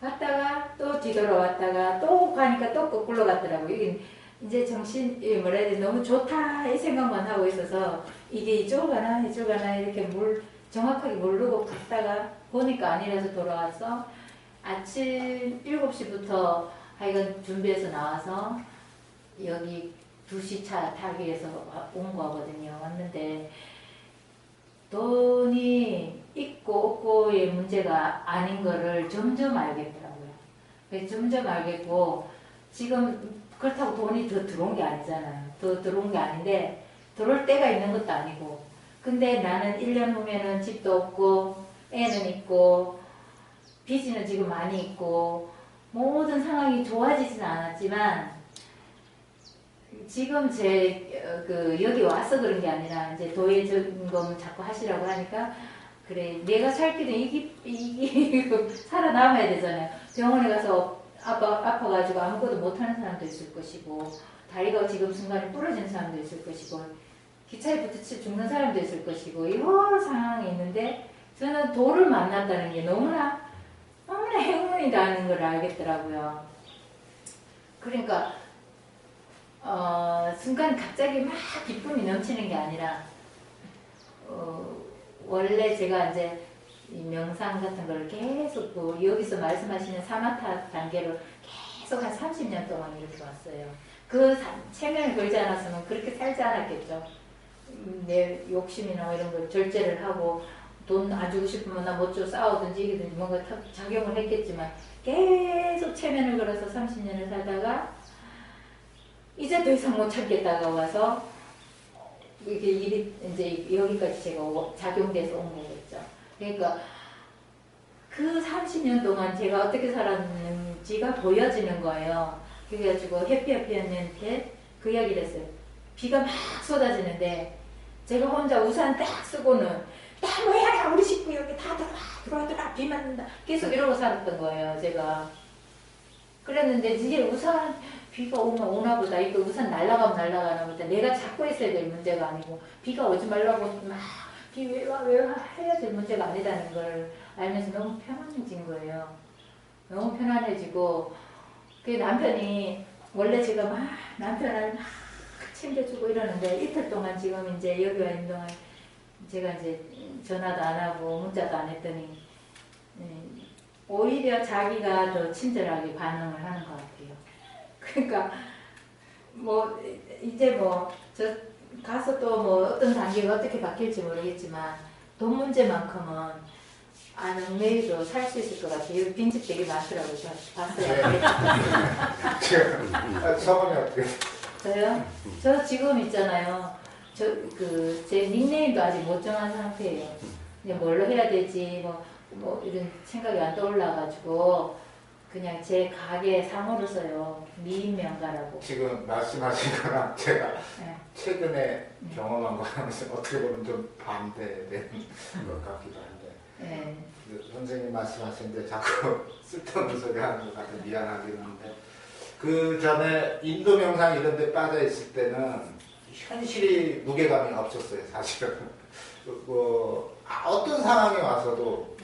갔다가 또 뒤돌아왔다가 또 가니까 또 거꾸로 갔더라고요. 이게 이제 정신이 뭐라 해야 돼 너무 좋다 이 생각만 하고 있어서 이게 이쪽으로 가나 이쪽으로 가나 이렇게 정확하게 모르고 갔다가 보니까 아니라서 돌아와서 아침 7시부터 하여간 준비해서 나와서 여기 2시 차 타기 위해서 온 거거든요. 왔는데 돈이 있고 없고의 문제가 아닌 거를 점점 알겠더라고요. 점점 알겠고 지금 그렇다고 돈이 더 들어온 게 아니잖아요. 더 들어온 게 아닌데 들어올 때가 있는 것도 아니고 근데 나는 1년 후면은 집도 없고 애는 있고 빚은 지금 많이 있고 모든 상황이 좋아지지는 않았지만 지금 여기 와서 그런 게 아니라 이제 도의 점검 자꾸 하시라고 하니까 그래 내가 살 길은 이기고 살아남아야 되잖아요. 병원에 가서 아파가지고 아무것도 못하는 사람도 있을 것이고 다리가 지금 순간에 부러지는 사람도 있을 것이고 기차에 부딪혀 죽는 사람도 있을 것이고 여러 상황이 있는데 저는 도를 만났다는 게 너무나 행운이라는 걸 알겠더라고요. 그러니까 순간 갑자기 막 기쁨이 넘치는 게 아니라 원래 제가 이제 이 명상 같은 걸 계속 여기서 말씀하시는 사마타 단계로 계속 한 30년 동안 이렇게 왔어요. 그 체면을 걸지 않았으면 그렇게 살지 않았겠죠. 내 욕심이나 뭐 이런 걸 절제를 하고 돈 안 주고 싶으면 나 못 줘 싸우든지 이기든지 뭔가 작용을 했겠지만 계속 체면을 걸어서 30년을 살다가 이제 더 이상 못 참겠다가 와서 이게 일이 이제 여기까지 제가 작용돼서 온 거겠죠. 그러니까 그 30년 동안 제가 어떻게 살았는지가 보여지는 거예요. 그래가지고 해피언니한테 그 이야기를 했어요. 비가 막 쏟아지는데 제가 혼자 우산 딱 쓰고는 다 뭐야 우리 식구 여기 다 들어와 비 맞는다 계속 이러고 살았던 거예요. 제가 그랬는데 이제 우산 비가 오나 보다. 이거 우산 날아가면 날아가나 보다. 내가 잡고 있어야 될 문제가 아니고 비가 오지 말라고 막 비 왜 와 해야 될 문제가 아니라는 걸 알면서 너무 편안해진 거예요. 너무 편안해지고 그 남편이 원래 제가 막 남편을 막 챙겨주고 이러는데 이틀 동안 지금 이제 여기 와 있는 동안 제가 이제 전화도 안 하고 문자도 안 했더니 오히려 자기가 더 친절하게 반응을 하는 것 같아요. 그러니까 뭐 이제 뭐 저 가서 또 뭐 어떤 단계가 어떻게 바뀔지 모르겠지만 돈 문제만큼은 안 얽매이도 살 수 있을 것 같아요. 여기 빈집 되게 많더라고요. 저 봤어요. 성함이 어떻게? 저요? 저 지금 있잖아요. 제 닉네임도 아직 못 정한 상태예요. 그냥 뭘로 해야 될지 뭐 이런 생각이 안 떠올라가지고 그냥 제 가게 상호를 써요. 미인명가라고. 지금 말씀하신 거랑 제가 네. 최근에 경험한 거랑 어떻게 보면 좀 반대되는 것 같기도 한데 네. 선생님 말씀하시는데 자꾸 쓸데없는 소리 하는 것 같아서 미안하긴 한데 그 전에 인도 명상 이런 데 빠져 있을 때는 현실이 무게감이 없었어요. 사실은 어떤 상황에 와서도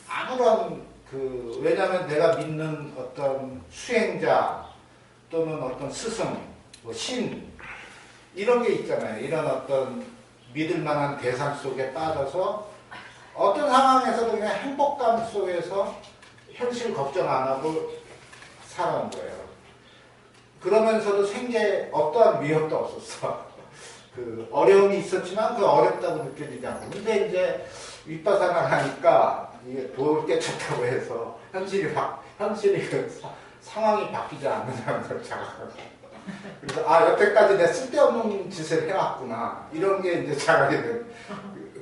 아무런 왜냐하면 내가 믿는 어떤 수행자 또는 어떤 스승, 신 이런 게 있잖아요. 이런 어떤 믿을 만한 대상 속에 빠져서 어떤 상황에서도 그냥 행복감 속에서 현실 걱정 안 하고 살아온 거예요. 그러면서도 생계에 어떠한 위협도 없었어. 어려움이 있었지만 그 어렵다고 느껴지지 않고. 근데 이제 윗바사나 하니까 이게 돌을 깨쳤다고 해서 현실이 상황이 바뀌지 않는다는 걸 자각하고. 그래서 여태까지 내가 쓸데없는 짓을 해왔구나. 이런 게 이제 자각이 된.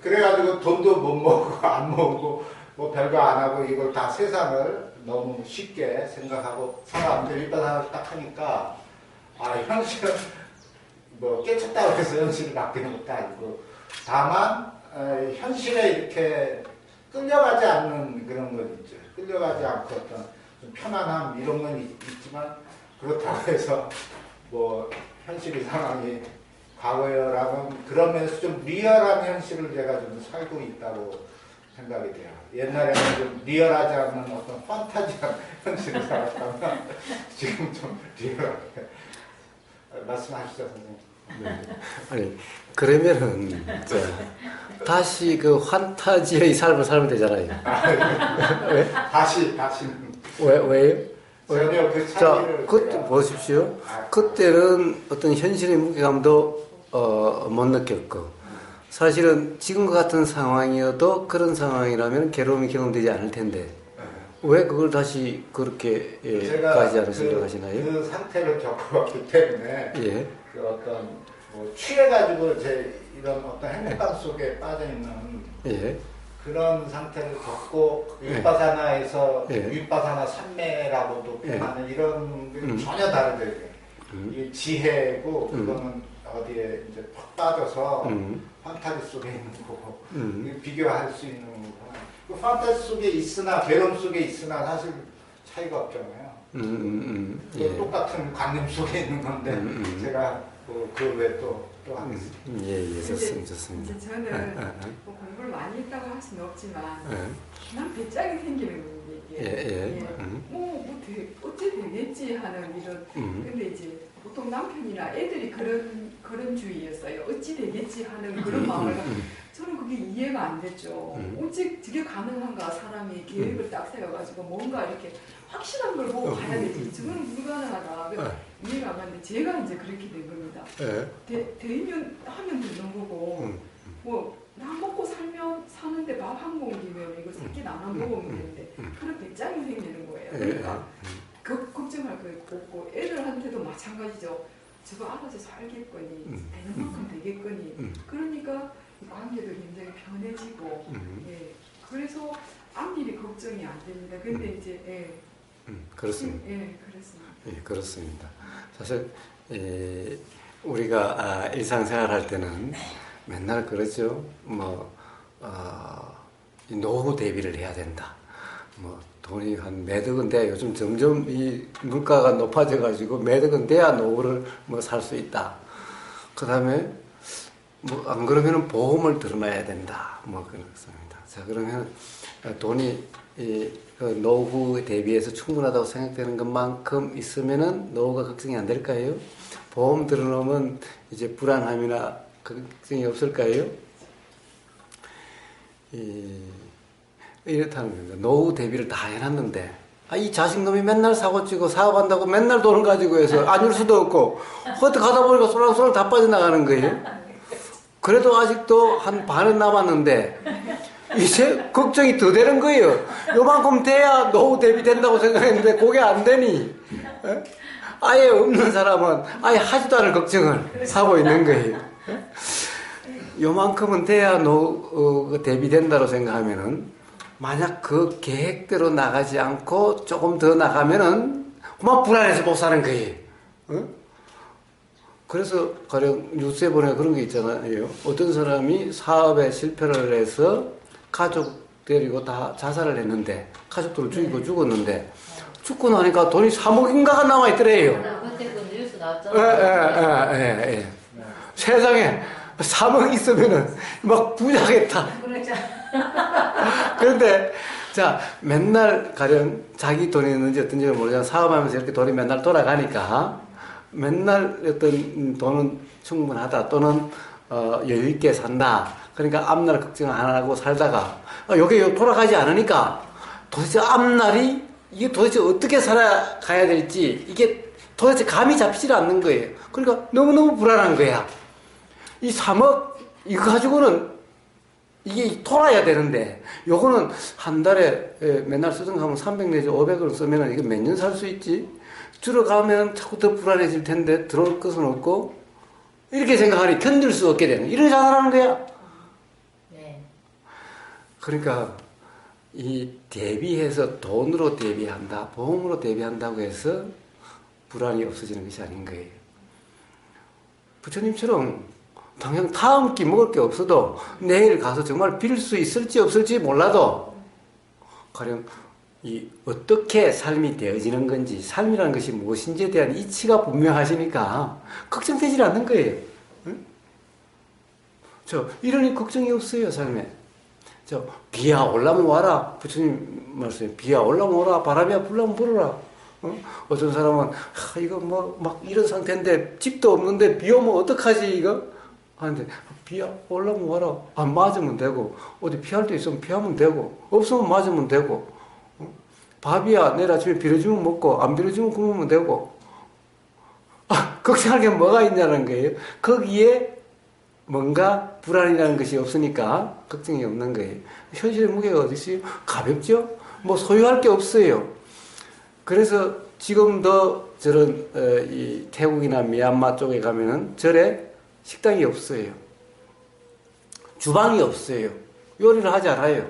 그래가지고 돈도 못 모으고 안 모으고 뭐 별거 안 하고 이걸 다 세상을 너무 쉽게 생각하고 살아왔는데 윗바사를 딱 하니까 현실은 뭐 깨쳤다고 해서 현실이 바뀌는 것도 아니고 다만 현실에 이렇게 끌려가지 않는 그런 건 있죠. 끌려가지 않고 어떤 좀 편안함 이런 건 있지만 그렇다고 해서 뭐 현실의 상황이 과거여라면 그러면서 좀 리얼한 현실을 제가 좀 살고 있다고 생각이 돼요. 옛날에는 좀 리얼하지 않는 어떤 판타지한 현실을 살았다면 지금 좀 리얼하게 말씀하시죠, 선생님. 네. 아니 그러면은 다시 그 판타지의 삶을 살면 되잖아요. 왜? 다시는 왜요? 전혀 그 자, 차이를 그때 보십시오. 그때는 어떤 현실의 무게감도 못 느꼈고 사실은 지금과 같은 상황이어도 그런 상황이라면 괴로움이 경험되지 않을 텐데 왜 그걸 다시 그렇게 가지 않을 생각하시나요? 그 상태를 겪어왔기 때문에 예. 그 어떤 취해가지고 이런 어떤 행복감 속에 빠져 있는 예. 그런 상태를 겪고 윗바사나에서 예. 윗바사나 산매라고도 표현하는 이런 게 전혀 다르대요. 이 지혜고 그거는 어디에 이제 팍 빠져서 판타지 속에 있는 거고 비교할 수 있는 거고 그 판타지 속에 있으나 괴로움 속에 있으나 사실 차이가 없잖아요. 또 똑같은 관념 속에 있는 건데 제가 그 외에 또 하겠습니다. 예, 좋습니다. 이제 저는 뭐 공부를 많이 했다고 할 수는 없지만 난 배짱이 생기는 거예요. 어찌 되겠지 하는 이런. 근데 이제 보통 남편이나 애들이 그런 주의였어요. 어찌 되겠지 하는 그런 마음을. 저는 그게 이해가 안 됐죠. 어찌 그게 가능한가? 사람이 계획을 딱 세워가지고 뭔가 이렇게 확실한 걸 보고 가야 되지. 저는 불가능하다. 이해가 안 가는데 제가 이제 그렇게 된 겁니다. 되면 하면 되는 거고 나 먹고 사는데 밥 한 공기면 이거 새끼 나만 먹으면 되는데 그런 배짱이 생기는 거예요. 그러니까 걱정할 거 없고 애들한테도 마찬가지죠. 저거 알아서 살겠거니 되는 만큼 되겠거니 그러니까 관계도 굉장히 편해지고 그래서 앞일이 걱정이 안 됩니다. 근데 이제 그렇습니다. 그렇습니다. 예, 그렇습니다. 사실 우리가 일상생활 할 때는 맨날 그러죠. 노후 대비를 해야 된다. 돈이 한 매덕은 돼야 요즘 점점 이 물가가 높아져가지고 매덕은 돼야 노후를 살 수 있다. 그 다음에 안 그러면은 보험을 들어놔야 된다. 그렇습니다. 자, 그러면 돈이 노후 대비해서 충분하다고 생각되는 것만큼 있으면은 노후가 걱정이 안 될까요? 보험 들어놓으면 이제 불안함이나 걱정이 없을까요? 이렇다는 겁니다. 노후 대비를 다 해놨는데, 이 자식놈이 맨날 사고치고 사업한다고 맨날 돈을 가지고 해서 안 줄 수도 없고, 어떻게 가다 보니까 솔랑솔랑 다 빠져나가는 거예요. 그래도 아직도 한 반은 남았는데, 이제 걱정이 더 되는 거예요. 요만큼 돼야 노후 대비된다고 생각했는데, 그게 안 되니, 아예 없는 사람은 아예 하지도 않을 걱정을 하고 있는 거예요. 요만큼은 돼야 노후 대비된다고 생각하면은, 만약 그 계획대로 나가지 않고 조금 더 나가면은 그만 불안해서 못 사는 거예요. 그래서 가령 뉴스에 보니까 그런 게 있잖아요. 어떤 사람이 사업에 실패를 해서 가족 데리고 다 자살을 했는데 가족들을 죽이고 죽었는데 죽고 나니까 돈이 3억인가가 남아있더래요. 그때 그 뉴스 나왔잖아요. 예. 세상에 3억 있으면은 막 부자겠다. 그런데 자 맨날 가령 자기 돈이 있는지 어떤지 모르지만 사업하면서 이렇게 돈이 맨날 돌아가니까 맨날 어떤 돈은 충분하다 또는 여유 있게 산다. 그러니까 앞날 걱정 안 하고 살다가 여기 돌아가지 않으니까 도대체 앞날이 이게 도대체 어떻게 살아가야 될지 이게 도대체 감이 잡히질 않는 거예요. 그러니까 너무너무 불안한 거야. 이 3억 이거 가지고는 이게 돌아야 되는데 요거는 한 달에 맨날 쓰던 거 하면 300 내지 500을 쓰면 이게 몇 년 살 수 있지? 줄어가면 자꾸 더 불안해질 텐데 들어올 것은 없고 이렇게 생각하니 견딜 수 없게 되는 이런 자살하는 거야. 네. 그러니까 이 대비해서 돈으로 대비한다, 보험으로 대비한다고 해서 불안이 없어지는 것이 아닌 거예요. 부처님처럼 당장 다음 끼 먹을 게 없어도 내일 가서 정말 빌 수 있을지 없을지 몰라도 가령 이 어떻게 삶이 되어지는 건지 삶이라는 것이 무엇인지에 대한 이치가 분명하시니까 걱정되지 않는 거예요. 응? 이러니 걱정이 없어요 삶에. 비야 올라면 와라. 부처님 말씀에 비야 올라면 오라. 바람이야 불라면 불어라. 어떤 사람은 이거 막 이런 상태인데 집도 없는데 비 오면 어떡하지 이거? 하는데 비야 올라면 와라. 안 맞으면 되고 어디 피할 데 있으면 피하면 되고 없으면 맞으면 되고 밥이야 내일 아침에 빌어주면 먹고 안 빌어주면 굶으면 되고 걱정할 게 뭐가 있냐는 거예요. 거기에 뭔가 불안이라는 것이 없으니까 걱정이 없는 거예요. 현실의 무게가 어디 있어요? 가볍죠? 소유할 게 없어요. 그래서 지금도 저런 이 태국이나 미얀마 쪽에 가면은 절에 식당이 없어요. 주방이 없어요. 요리를 하지 않아요.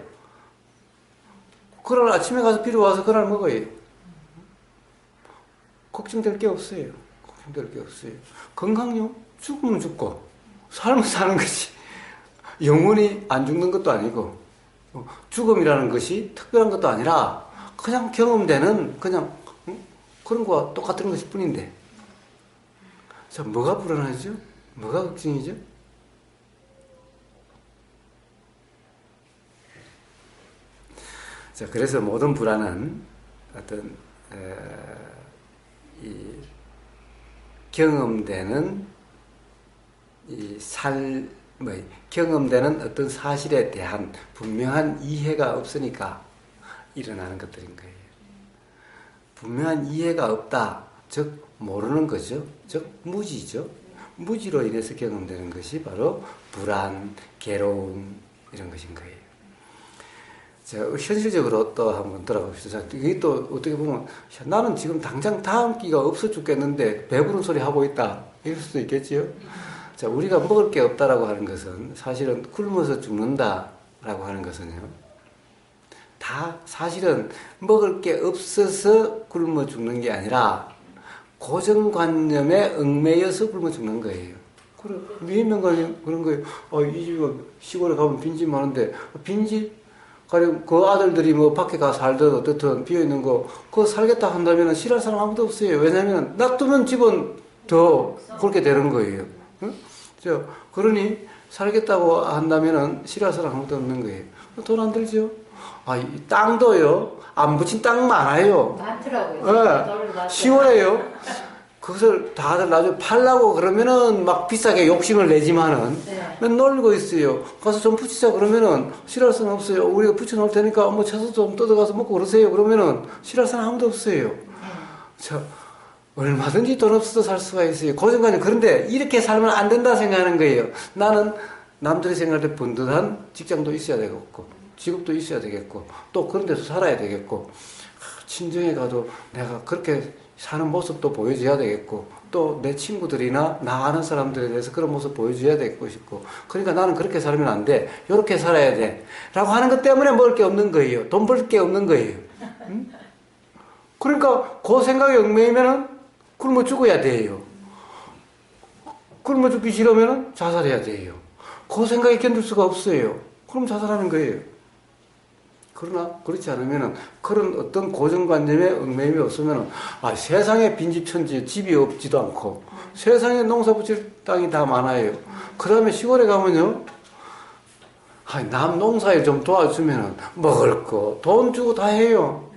그날 아침에 가서 빌어와서 그날 먹어요. 걱정될 게 없어요. 걱정될 게 없어요. 건강요? 죽으면 죽고 삶은 사는 것이 영원히 안 죽는 것도 아니고 죽음이라는 것이 특별한 것도 아니라 그냥 경험되는 그냥 그런 거와 똑같은 것일 뿐인데. 자, 뭐가 불안하죠? 뭐가 걱정이죠? 자, 그래서 모든 불안은 어떤 이 경험되는 경험되는 어떤 사실에 대한 분명한 이해가 없으니까 일어나는 것들인 거예요. 분명한 이해가 없다. 즉 모르는 거죠. 즉 무지죠. 무지로 인해서 경험되는 것이 바로 불안, 괴로움 이런 것인 거예요. 자, 현실적으로 또 한번 돌아봅시다. 자, 이게 또 어떻게 보면 나는 지금 당장 다음 끼가 없어 죽겠는데 배부른 소리 하고 있다. 이럴 수도 있겠지요. 자, 우리가 먹을 게 없다라고 하는 것은 사실은 굶어서 죽는다라고 하는 것은요. 다 사실은 먹을 게 없어서 굶어 죽는 게 아니라 고정관념에 얽매여서 굶어 죽는 거예요. 그래, 미인명관념 그런 거예요. 이 집은 시골에 가면 빈집 많은데 빈집 가령 그 아들들이 뭐 밖에 가 살든 어떻든 비어있는 거 그거 살겠다 한다면 싫어할 사람 아무도 없어요. 왜냐하면 놔두면 집은 더 그렇게 되는 거예요. 응? 그러니 살겠다고 한다면 싫어할 사람 아무도 없는 거예요. 돈 안 들죠? 이 땅도요 안 붙인 땅 많아요. 많더라고요. 네. 10월에요. 그것을 다들 나중에 팔라고 그러면은 막 비싸게 욕심을 내지만은 맨 놀고 있어요. 가서 좀 붙이자 그러면은 싫어할 사람 없어요. 우리가 붙여놓을 테니까 뭐 채소 좀 뜯어가서 먹고 그러세요. 그러면은 싫어할 사람 아무도 없어요. 얼마든지 돈 없어도 살 수가 있어요. 고정관념. 그런데 이렇게 살면 안 된다 생각하는 거예요. 나는 남들이 생각할 때 번듯한 직장도 있어야 되겠고 직업도 있어야 되겠고 또 그런 데서 살아야 되겠고 친정에 가도 내가 그렇게 사는 모습도 보여줘야 되겠고 또 내 친구들이나 나 아는 사람들에 대해서 그런 모습 보여줘야 되고 싶고 그러니까 나는 그렇게 살면 안 돼. 이렇게 살아야 돼. 라고 하는 것 때문에 먹을 게 없는 거예요. 돈 벌 게 없는 거예요. 응? 그러니까 그 생각에 얽매이면은 굶어 죽어야 돼요. 굶어 죽기 싫으면은 자살해야 돼요. 그 생각에 견딜 수가 없어요. 그럼 자살하는 거예요. 그러나 그렇지 않으면은 그런 어떤 고정관념에 얽매임이 없으면은 세상에 빈집천지 집이 없지도 않고 세상에 농사 붙일 땅이 다 많아요. 그 다음에 시골에 가면요 남 농사에 좀 도와주면은 먹을 거 돈 주고 다 해요.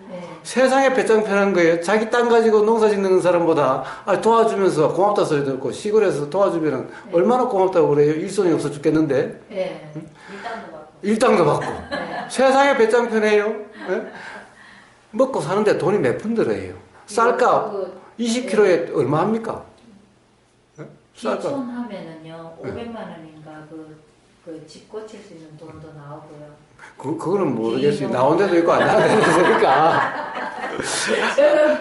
세상에 배짱 편한 거예요. 자기 땅 가지고 농사 짓는 사람보다 도와주면서 고맙다 소리 듣고 시골에서 도와주면은 얼마나 고맙다고 그래요. 일손이 없어 죽겠는데. 응? 일당도 받고. 세상에 배짱 편해요. 네? 먹고 사는데 돈이 몇 푼 들어요. 쌀값 20kg에 얼마 합니까? 네? 기촌 하면은요 500만 원인가 그 집 고칠 수 있는 돈도 나오고요. 그거는 모르겠어요. 나온 데도 있고 안 나온 데도 있으니까.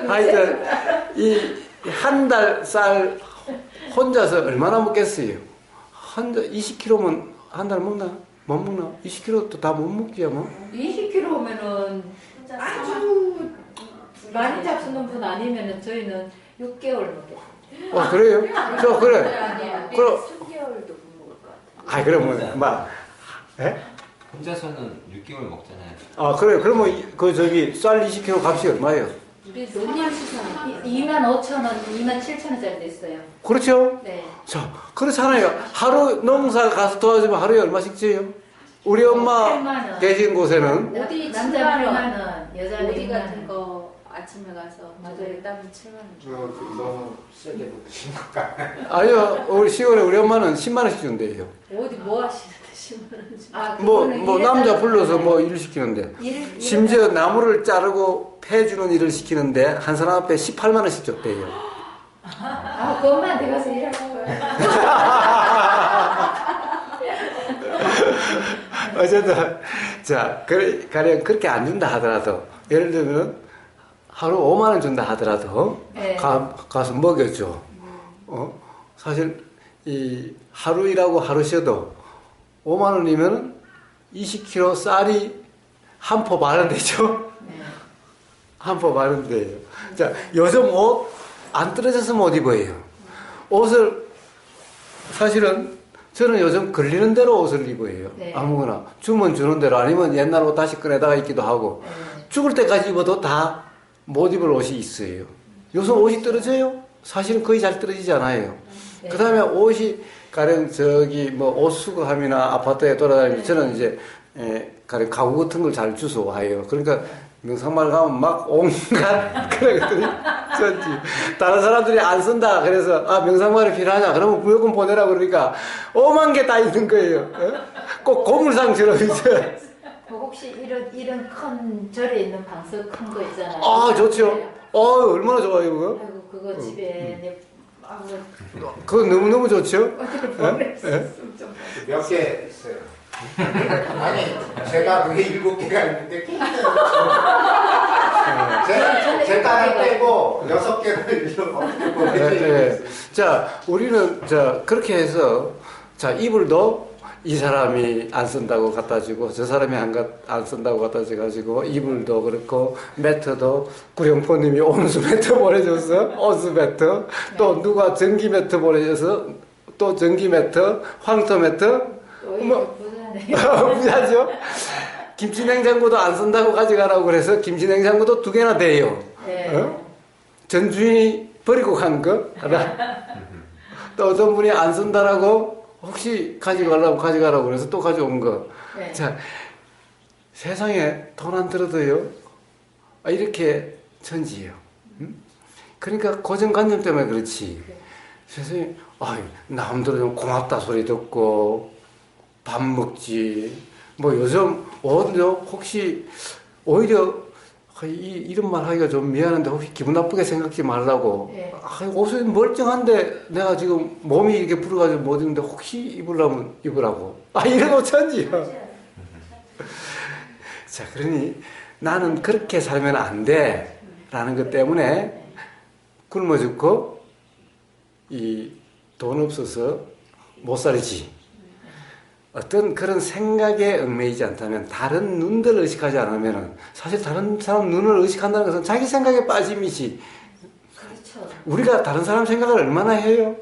하여튼 한 달 쌀 혼자서 얼마나 먹겠어요? 20kg면 한 달 먹나? 못 먹나? 20kg도 다 못 먹지야 뭐. 20kg면은 아주 많이 잡수는 분 아니면은 저희는 6개월 먹겠어요. 그래요? 그래. 그럼 3개월도 못 먹을 것 같아요. 그러면 예? 혼자서는 6개월 먹잖아요. 그래. 그러면 쌀 20kg 값이 얼마예요? 우리 논리한 시선 25,000원, 27,000원짜리도 있어요. 그렇죠? 네. 자, 그렇잖아요. 하루 농사 가서 도와주면 하루에 얼마씩 줘요? 우리 엄마 8만 원. 계신 곳에는 어디 남자 8만 원, 여자 어디 6만 같은 원. 거 아침에 가서 맞아요. 땀이 7만 원. 너무 세게 묻으시니까. 아니요. 우리 시골에 우리 엄마는 10만 원씩 준대요. 어디 뭐 하시는데 10만 원 주고. 뭐 남자 불러서 뭐 일을 시키는데 심지어 나무를 자르고 패주는 일을 시키는데 한 사람 앞에 18만 원씩 줬대요. 그 엄마한테 가서 일할 거예요. 어쨌든 자, 가령 그렇게 안 준다 하더라도 예를 들면 하루 5만 원 준다 하더라도 네. 가서 먹여줘. 사실 이 하루 일하고 하루 쉬어도 5만 원이면 20kg 쌀이 한 포 마른 되죠? 한 포 마른 돼요. 자, 요즘 옷 안 떨어져서 못 입어요. 옷을 사실은 저는 요즘 걸리는 대로 옷을 입어요. 네. 아무거나 주면 주는 대로 아니면 옛날 옷 다시 꺼내다가 입기도 하고 죽을 때까지 입어도 다 못 입을 옷이 있어요. 요즘 옷이 떨어져요? 사실은 거의 잘 떨어지지 않아요. 네. 그 다음에 옷이 가령 저기 뭐 옷 수거함이나 아파트에 돌아다니면 저는 이제 가령 가구 같은 걸 잘 주워 와요. 그러니까 명상마을 가면 막 온갖 그러거든요. 전지 다른 사람들이 안 쓴다. 그래서 아 명상마을이 필요하냐? 그러면 무조건 보내라 그러니까 5만 개 다 있는 거예요. 꼭 고물상처럼 이제. 혹시 이런 큰 절에 있는 방석 큰 거 있잖아요. 아 좋죠. 얼마나 좋아요 그거. 아이고 그거 집에 내 그거 너무너무 좋죠. 몇 개 있어요. 아니 제가 그게 7개가 있는데 제가 하나 빼고 6개를 어떻게 보내드리겠어요. 자 우리는 자 그렇게 해서 자 이불도 이 사람이 안 쓴다고 갖다 주고 저 사람이 안 쓴다고 갖다 줘가지고 이불도 그렇고 매트도 구룡포님이 온수 매트 보내줘서 온수 매트 또 누가 전기 매트 보내줘서 또 전기 매트 황토 매트 부자죠. 김치 냉장고도 안 쓴다고 가져가라고 그래서 김치 냉장고도 2개나 돼요. 네. 전 주인이 버리고 간 거 하나. 또 어떤 분이 안 쓴다라고 혹시 가져가라고 그래서 또 가져온 거. 네. 자, 세상에 돈 안 들어도요. 이렇게 천지예요. 그러니까 고정관념 때문에 그렇지. 세상에 남들은 좀 고맙다 소리 듣고 밥 먹지. 뭐 요즘 오히려 혹시 오히려 이런 말 하기가 좀 미안한데 혹시 기분 나쁘게 생각지 말라고. 네. 옷이 멀쩡한데 내가 지금 몸이 이렇게 불어가지고 못 입는데 혹시 입으려면 입으라고. 이런 거 천지야. 자, 그러니 나는 그렇게 살면 안 돼. 라는 것 때문에 굶어 죽고 이 돈 없어서 못 살지. 어떤 그런 생각에 얽매이지 않다면 다른 눈들을 의식하지 않으면 사실 다른 사람 눈을 의식한다는 것은 자기 생각에 빠짐이지. 그렇죠. 우리가 다른 사람 생각을 얼마나 해요?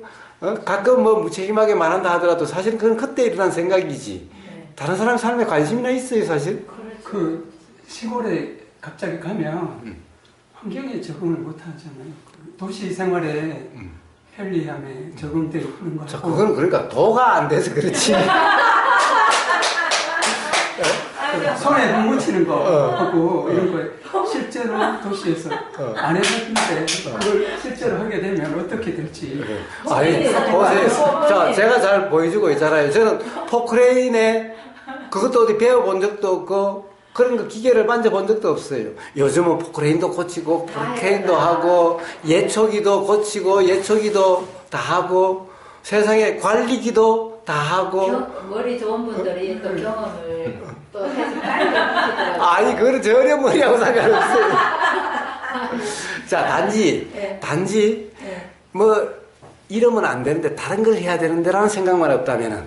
가끔 뭐 무책임하게 말한다 하더라도 사실 그건 그때 일어난 생각이지. 네. 다른 사람 삶에 관심이나 있어요 사실. 그 시골에 갑자기 가면 환경에 적응을 못 하잖아요. 도시 생활에 편리함에 적응되고 그런 거. 자, 그건 그러니까 도가 안 돼서 그렇지. 손에 못 묻히는 거 하고 이런 거 실제로 도시에서 안 해봤는데 그걸 실제로 하게 되면 어떻게 될지. 아니, 보세요. 자, 제가 잘 보여주고 있잖아요. 저는 포크레인에 그것도 어디 배워본 적도 없고 그런 거 기계를 만져본 적도 없어요. 요즘은 포크레인도 고치고 포크레인도 하고 예초기도 고치고 예초기도 다 하고 세상에 관리기도 다 하고. 머리 좋은 분들이 또 경험을 또 해서 빨리 하시더라고요. 아니 그거는 전혀 머리하고 상관없어요. 자 단지 뭐 이러면 안 되는데 다른 걸 해야 되는데라는 생각만 없다면은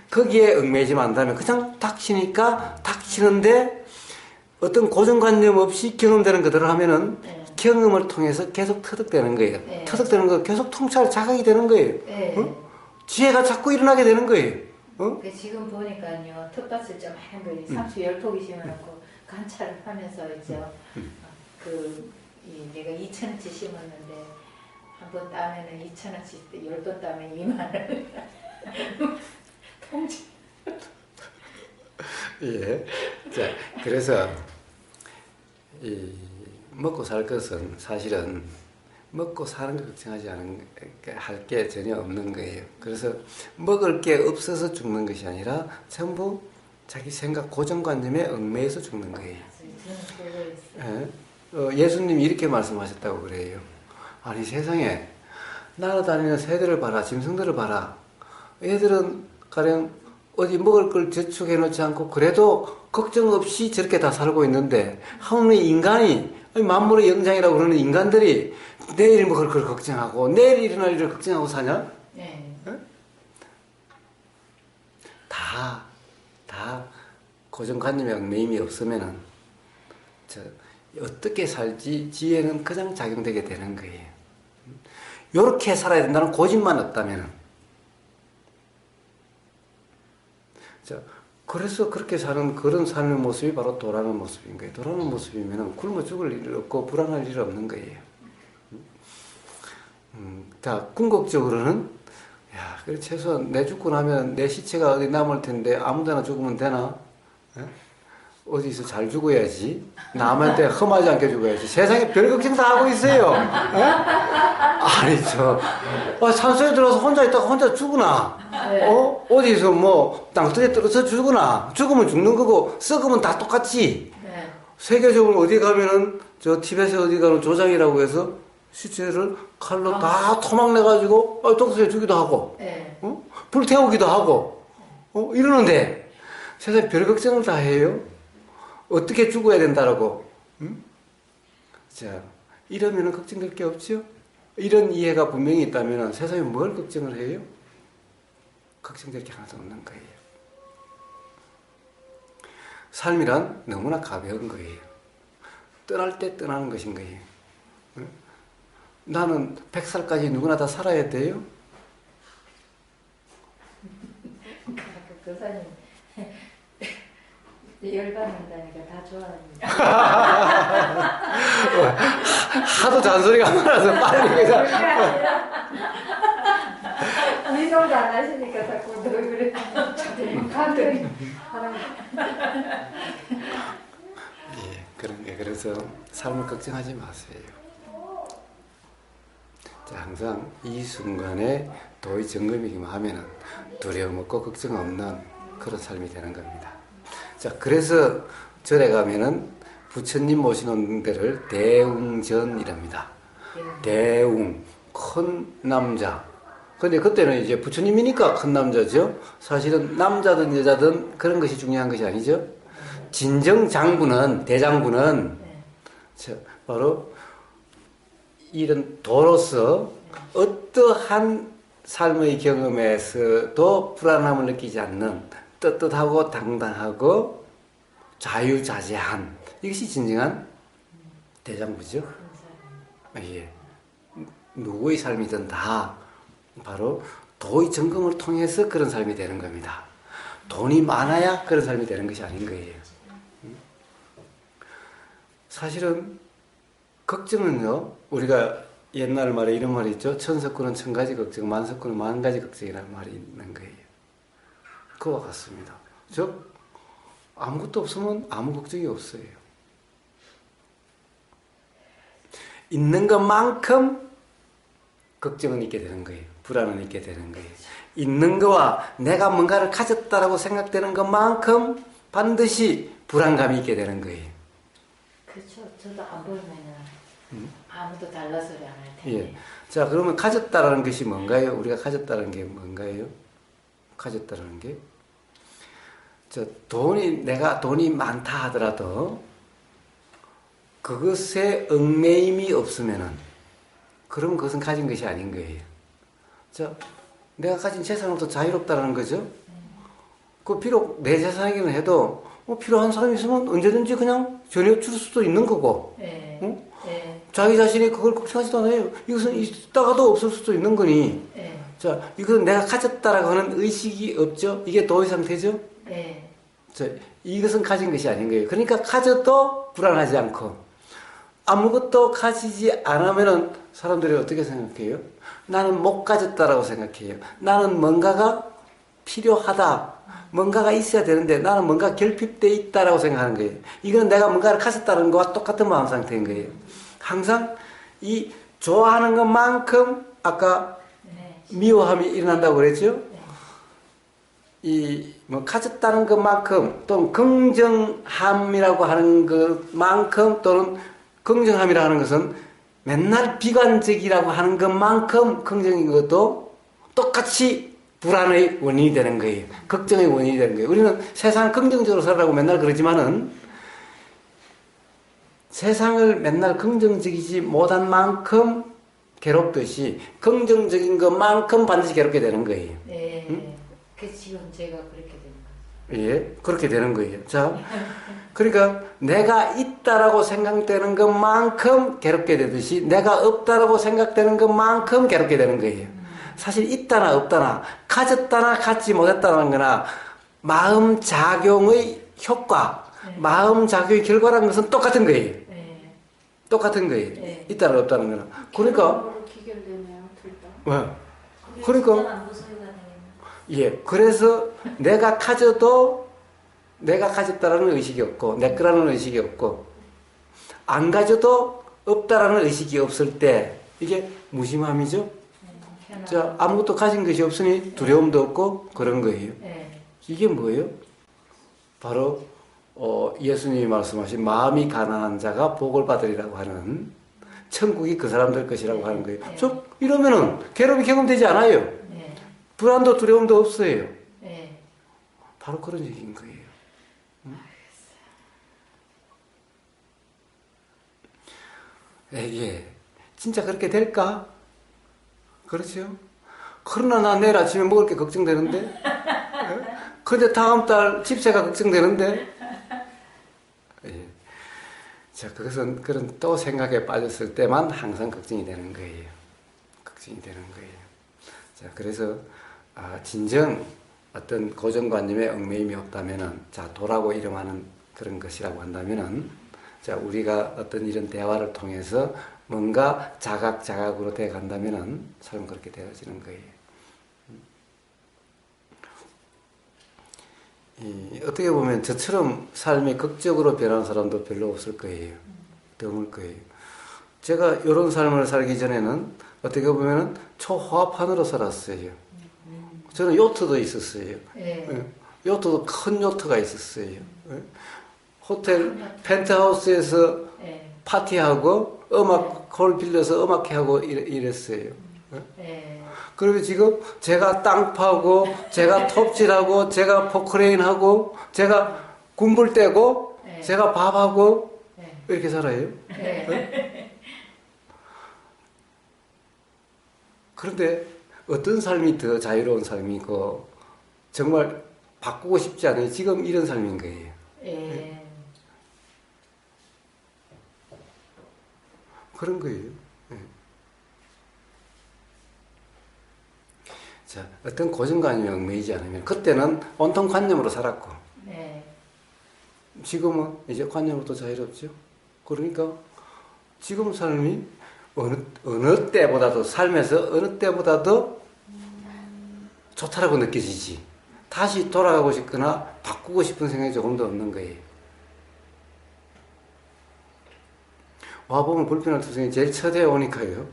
거기에 얽매이지만 않다면 그냥 닥치니까 닥치는데 어떤 고정관념 없이 경험되는 그대로 하면은 경험을 통해서 계속 터득되는 거예요. 터득되는 거 계속 통찰 자각이 되는 거예요. 지혜가 자꾸 일어나게 되는 거예요. 지금 보니까요, 텃밭을 좀 하는 거예요. 상추 10포기 심어놓고 관찰을 하면서 이제 내가 2,000원치 심었는데 한 번 따면은 2,000원치 10번 따면 2만 원. 통치. 예. 자, 그래서 이 먹고 살 것은 사실은 먹고 사는 걸 걱정하지 않은 할 게 전혀 없는 거예요. 그래서 먹을 게 없어서 죽는 것이 아니라 전부 자기 생각 고정관념에 얽매여서 죽는 거예요. 예수님이 이렇게 말씀하셨다고 그래요. 아니 세상에 날아다니는 새들을 봐라, 짐승들을 봐라. 얘들은 가령 어디 먹을 걸 저축해 놓지 않고 그래도 걱정 없이 저렇게 다 살고 있는데 하물며 인간이 만물의 영장이라고 그러는 인간들이 내일 먹을 걸 걱정하고 내일 일어날 일을 걱정하고 사냐? 네. 다 고정관념에 얽매임이 없으면은 어떻게 살지 지혜는 그냥 작용되게 되는 거예요. 요렇게 살아야 된다는 고집만 없다면은 그래서 그렇게 사는 그런 삶의 모습이 바로 도라는 모습인 거예요. 도라는 모습이면 굶어 죽을 일 없고 불안할 일 없는 거예요. 자, 궁극적으로는 야, 그래 최소한 내 죽고 나면 내 시체가 어디 남을 텐데 아무데나 죽으면 되나? 에? 어디서 잘 죽어야지. 남한테 험하지 않게 죽어야지. 세상에 별 걱정 다 하고 있어요. 에? 아니 산소에 들어서 혼자 있다가 혼자 죽으나? 어디서 뭐 땅속에 떨어져 죽으나? 죽으면 죽는 거고 썩으면 다 똑같지. 네. 세계적으로 어디 가면은 저 티벳에 어디 가면 조장이라고 해서 시체를 칼로 다 토막내가지고 독소에 주기도 하고, 네. 불태우기도 하고, 이러는데 세상에 별 걱정을 다 해요. 어떻게 죽어야 된다라고. 자, 이러면은 걱정될 게 없죠? 이런 이해가 분명히 있다면 세상에 뭘 걱정을 해요? 걱정될 게 하나도 없는 거예요. 삶이란 너무나 가벼운 거예요. 떠날 때 떠나는 것인 거예요. 나는 100살까지 누구나 다 살아야 돼요? 그 사님 열받는다니까 다 좋아합니다. 하도 잔소리가 많아서 빨리 그냥. 미동도 안 하시니까 자꾸 너 그래. 감정이 하라고. 예, 그런 게 그래서 삶을 걱정하지 마세요. 자, 항상 이 순간에 도의 점검이기만 하면은 두려움 없고 걱정 없는 그런 삶이 되는 겁니다. 자, 그래서 절에 가면은 부처님 모시는 데를 대웅전이랍니다. 대웅, 큰 남자. 근데 그때는 이제 부처님이니까 큰 남자죠. 사실은 남자든 여자든 그런 것이 중요한 것이 아니죠. 진정 장군은, 대장군은 바로 이런 도로서 어떠한 삶의 경험에서도 불안함을 느끼지 않는 떳떳하고 당당하고 자유자재한 이것이 진정한 대장부죠. 예. 누구의 삶이든 다 바로 도의 점검을 통해서 그런 삶이 되는 겁니다. 돈이 많아야 그런 삶이 되는 것이 아닌 거예요. 사실은 걱정은요, 우리가 옛날 말에 이런 말이 있죠. 천석군은 천 가지 걱정, 만석군은 만 가지 걱정이라는 말이 있는 거예요. 그와 같습니다. 즉 아무것도 없으면 아무 걱정이 없어요. 있는 것만큼 걱정은 있게 되는 거예요. 불안은 있게 되는 거예요. 있는 거와 내가 뭔가를 가졌다라고 생각되는 것만큼 반드시 불안감이 있게 되는 거예요. 그렇죠. 저도 안 보이면은 아무도 달라 소리 안 할 텐데. 예. 자, 그러면 가졌다라는 것이 뭔가요? 우리가 가졌다는 게 뭔가요? 가졌다는 게 내가 돈이 많다 하더라도 그것에 얽매임이 없으면은 그럼 그것은 가진 것이 아닌 거예요. 자, 내가 가진 재산으로도 자유롭다라는 거죠. 그 비록 내 재산이기는 해도 필요한 사람이 있으면 언제든지 그냥 전혀 줄 수도 있는 거고. 네. 네. 자기 자신이 그걸 걱정하지도 않아요. 이것은 있다가도 없을 수도 있는 거니. 네. 자, 이것은 내가 가졌다라고 하는 의식이 없죠. 이게 도의 상태죠. 네. 자, 이것은 가진 것이 아닌 거예요. 그러니까 가져도 불안하지 않고 아무것도 가지지 않으면은 사람들이 어떻게 생각해요? 나는 못 가졌다라고 생각해요. 나는 뭔가가 필요하다. 뭔가가 있어야 되는데 나는 뭔가 결핍되어 있다라고 생각하는 거예요. 이건 내가 뭔가를 가졌다는 것과 똑같은 마음 상태인 거예요. 항상 이 좋아하는 것만큼 아까 미워함이 일어난다고 그랬죠? 가졌다는 것만큼 또는 긍정함이라고 하는 것만큼 또는 긍정함이라고 하는 것은 맨날 비관적이라고 하는 것만큼 긍정인 것도 똑같이 불안의 원인이 되는 거예요. 걱정의 원인이 되는 거예요. 우리는 세상 긍정적으로 살라고 맨날 그러지만은 세상을 맨날 긍정적이지 못한 만큼 괴롭듯이 긍정적인 것만큼 반드시 괴롭게 되는 거예요. 네. 응? 그 지금 제가 그렇게 되는 거예요. 예, 그렇게 되는 거예요. 자, 그러니까 내가 있다라고 생각되는 것만큼 괴롭게 되듯이 내가 없다라고 생각되는 것만큼 괴롭게 되는 거예요. 사실 있다나 없다나 가졌다나 갖지 못했다는 거나 마음 작용의 효과, 마음 작용의 결과라는 것은 똑같은 거예요. 똑같은 거예요. 있다는 없다는 거는. 그러니까 기결되네요, 둘 다. 그러니까 예, 그래서 내가 가져도 내가 가졌다라는 의식이 없고 내 거라는 의식이 없고 안 가져도 없다라는 의식이 없을 때 이게 무심함이죠. 자, 아무것도 가진 것이 없으니 두려움도 없고 그런 거예요. 이게 뭐예요? 바로 예수님이 말씀하신 마음이 가난한 자가 복을 받으리라고 하는 천국이 그 사람들 것이라고 하는 거예요. 이러면은 괴로움이 경험되지 않아요. 불안도 두려움도 없어요. 바로 그런 얘기인 거예요. 이게 진짜 그렇게 될까? 그렇죠? 그러나 나 내일 아침에 먹을 게 걱정되는데 근데 다음 달 집세가 걱정되는데 자, 그것은 그런 또 생각에 빠졌을 때만 항상 걱정이 되는 거예요. 걱정이 되는 거예요. 자, 그래서 진정 어떤 고정관념에 얽매임이 없다면은 자, 도라고 이름하는 그런 것이라고 한다면은 자, 우리가 어떤 이런 대화를 통해서 뭔가 자각자각으로 돼 간다면은 삶은 그렇게 되어지는 거예요. 어떻게 보면 저처럼 삶이 극적으로 변한 사람도 별로 없을 거예요. 드물 거예요. 제가 이런 삶을 살기 전에는 어떻게 보면 초호화판으로 살았어요. 저는 요트도 있었어요. 요트도 큰 요트가 있었어요. 호텔 펜트하우스에서 파티하고 음악 홀 빌려서 음악회하고 이랬어요. 그리고 지금 제가 땅 파고 제가 톱질하고 제가 포크레인하고 제가 군불 떼고 제가 밥하고 이렇게 살아요. 그런데 어떤 삶이 더 자유로운 삶이고 정말 바꾸고 싶지 않아요. 지금 이런 삶인 거예요. 그런 거예요. 자, 어떤 고정관념에 얽매이지 않으면 그때는 온통 관념으로 살았고 지금은 이제 관념으로도 자유롭죠. 그러니까 지금 삶이 어느 때보다도 삶에서 어느 때보다도 좋다라고 느껴지지. 다시 돌아가고 싶거나 바꾸고 싶은 생각이 조금도 없는 거예요. 와보면 불편한 투성이 제일 첫에 오니까요.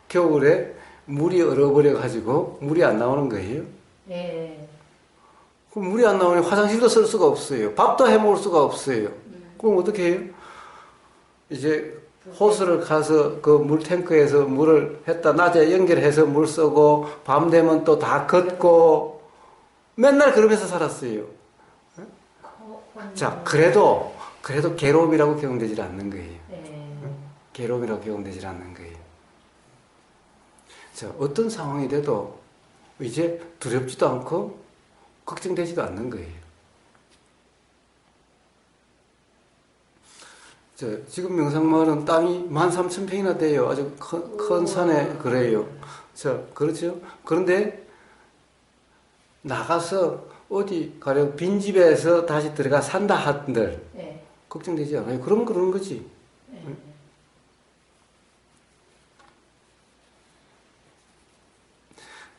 겨울에 물이 얼어버려가지고 물이 안 나오는 거예요. 그럼 물이 안 나오니 화장실도 쓸 수가 없어요. 밥도 해 먹을 수가 없어요. 그럼 어떻게 해요? 이제 호수를 가서 그 물탱크에서 물을 했다 낮에 연결해서 물 쏘고 밤 되면 또 다 걷고 맨날 그러면서 살았어요. 자, 그래도 괴로움이라고 경험되질 않는 거예요. 괴로움이라고 경험되질 않는 거예요. 자, 어떤 상황이 돼도 이제 두렵지도 않고 걱정되지도 않는 거예요. 자, 지금 명상마을은 땅이 13,000평이나 돼요. 아주 큰 산에 그래요. 자, 그렇죠? 그런데 나가서 어디 가령 빈집에서 다시 들어가 산다 한들 걱정되지 않아요. 그러면 그러는 거지.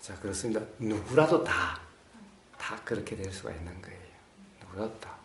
자, 그렇습니다. 누구라도 다 그렇게 될 수가 있는 거예요. 누구라도 다.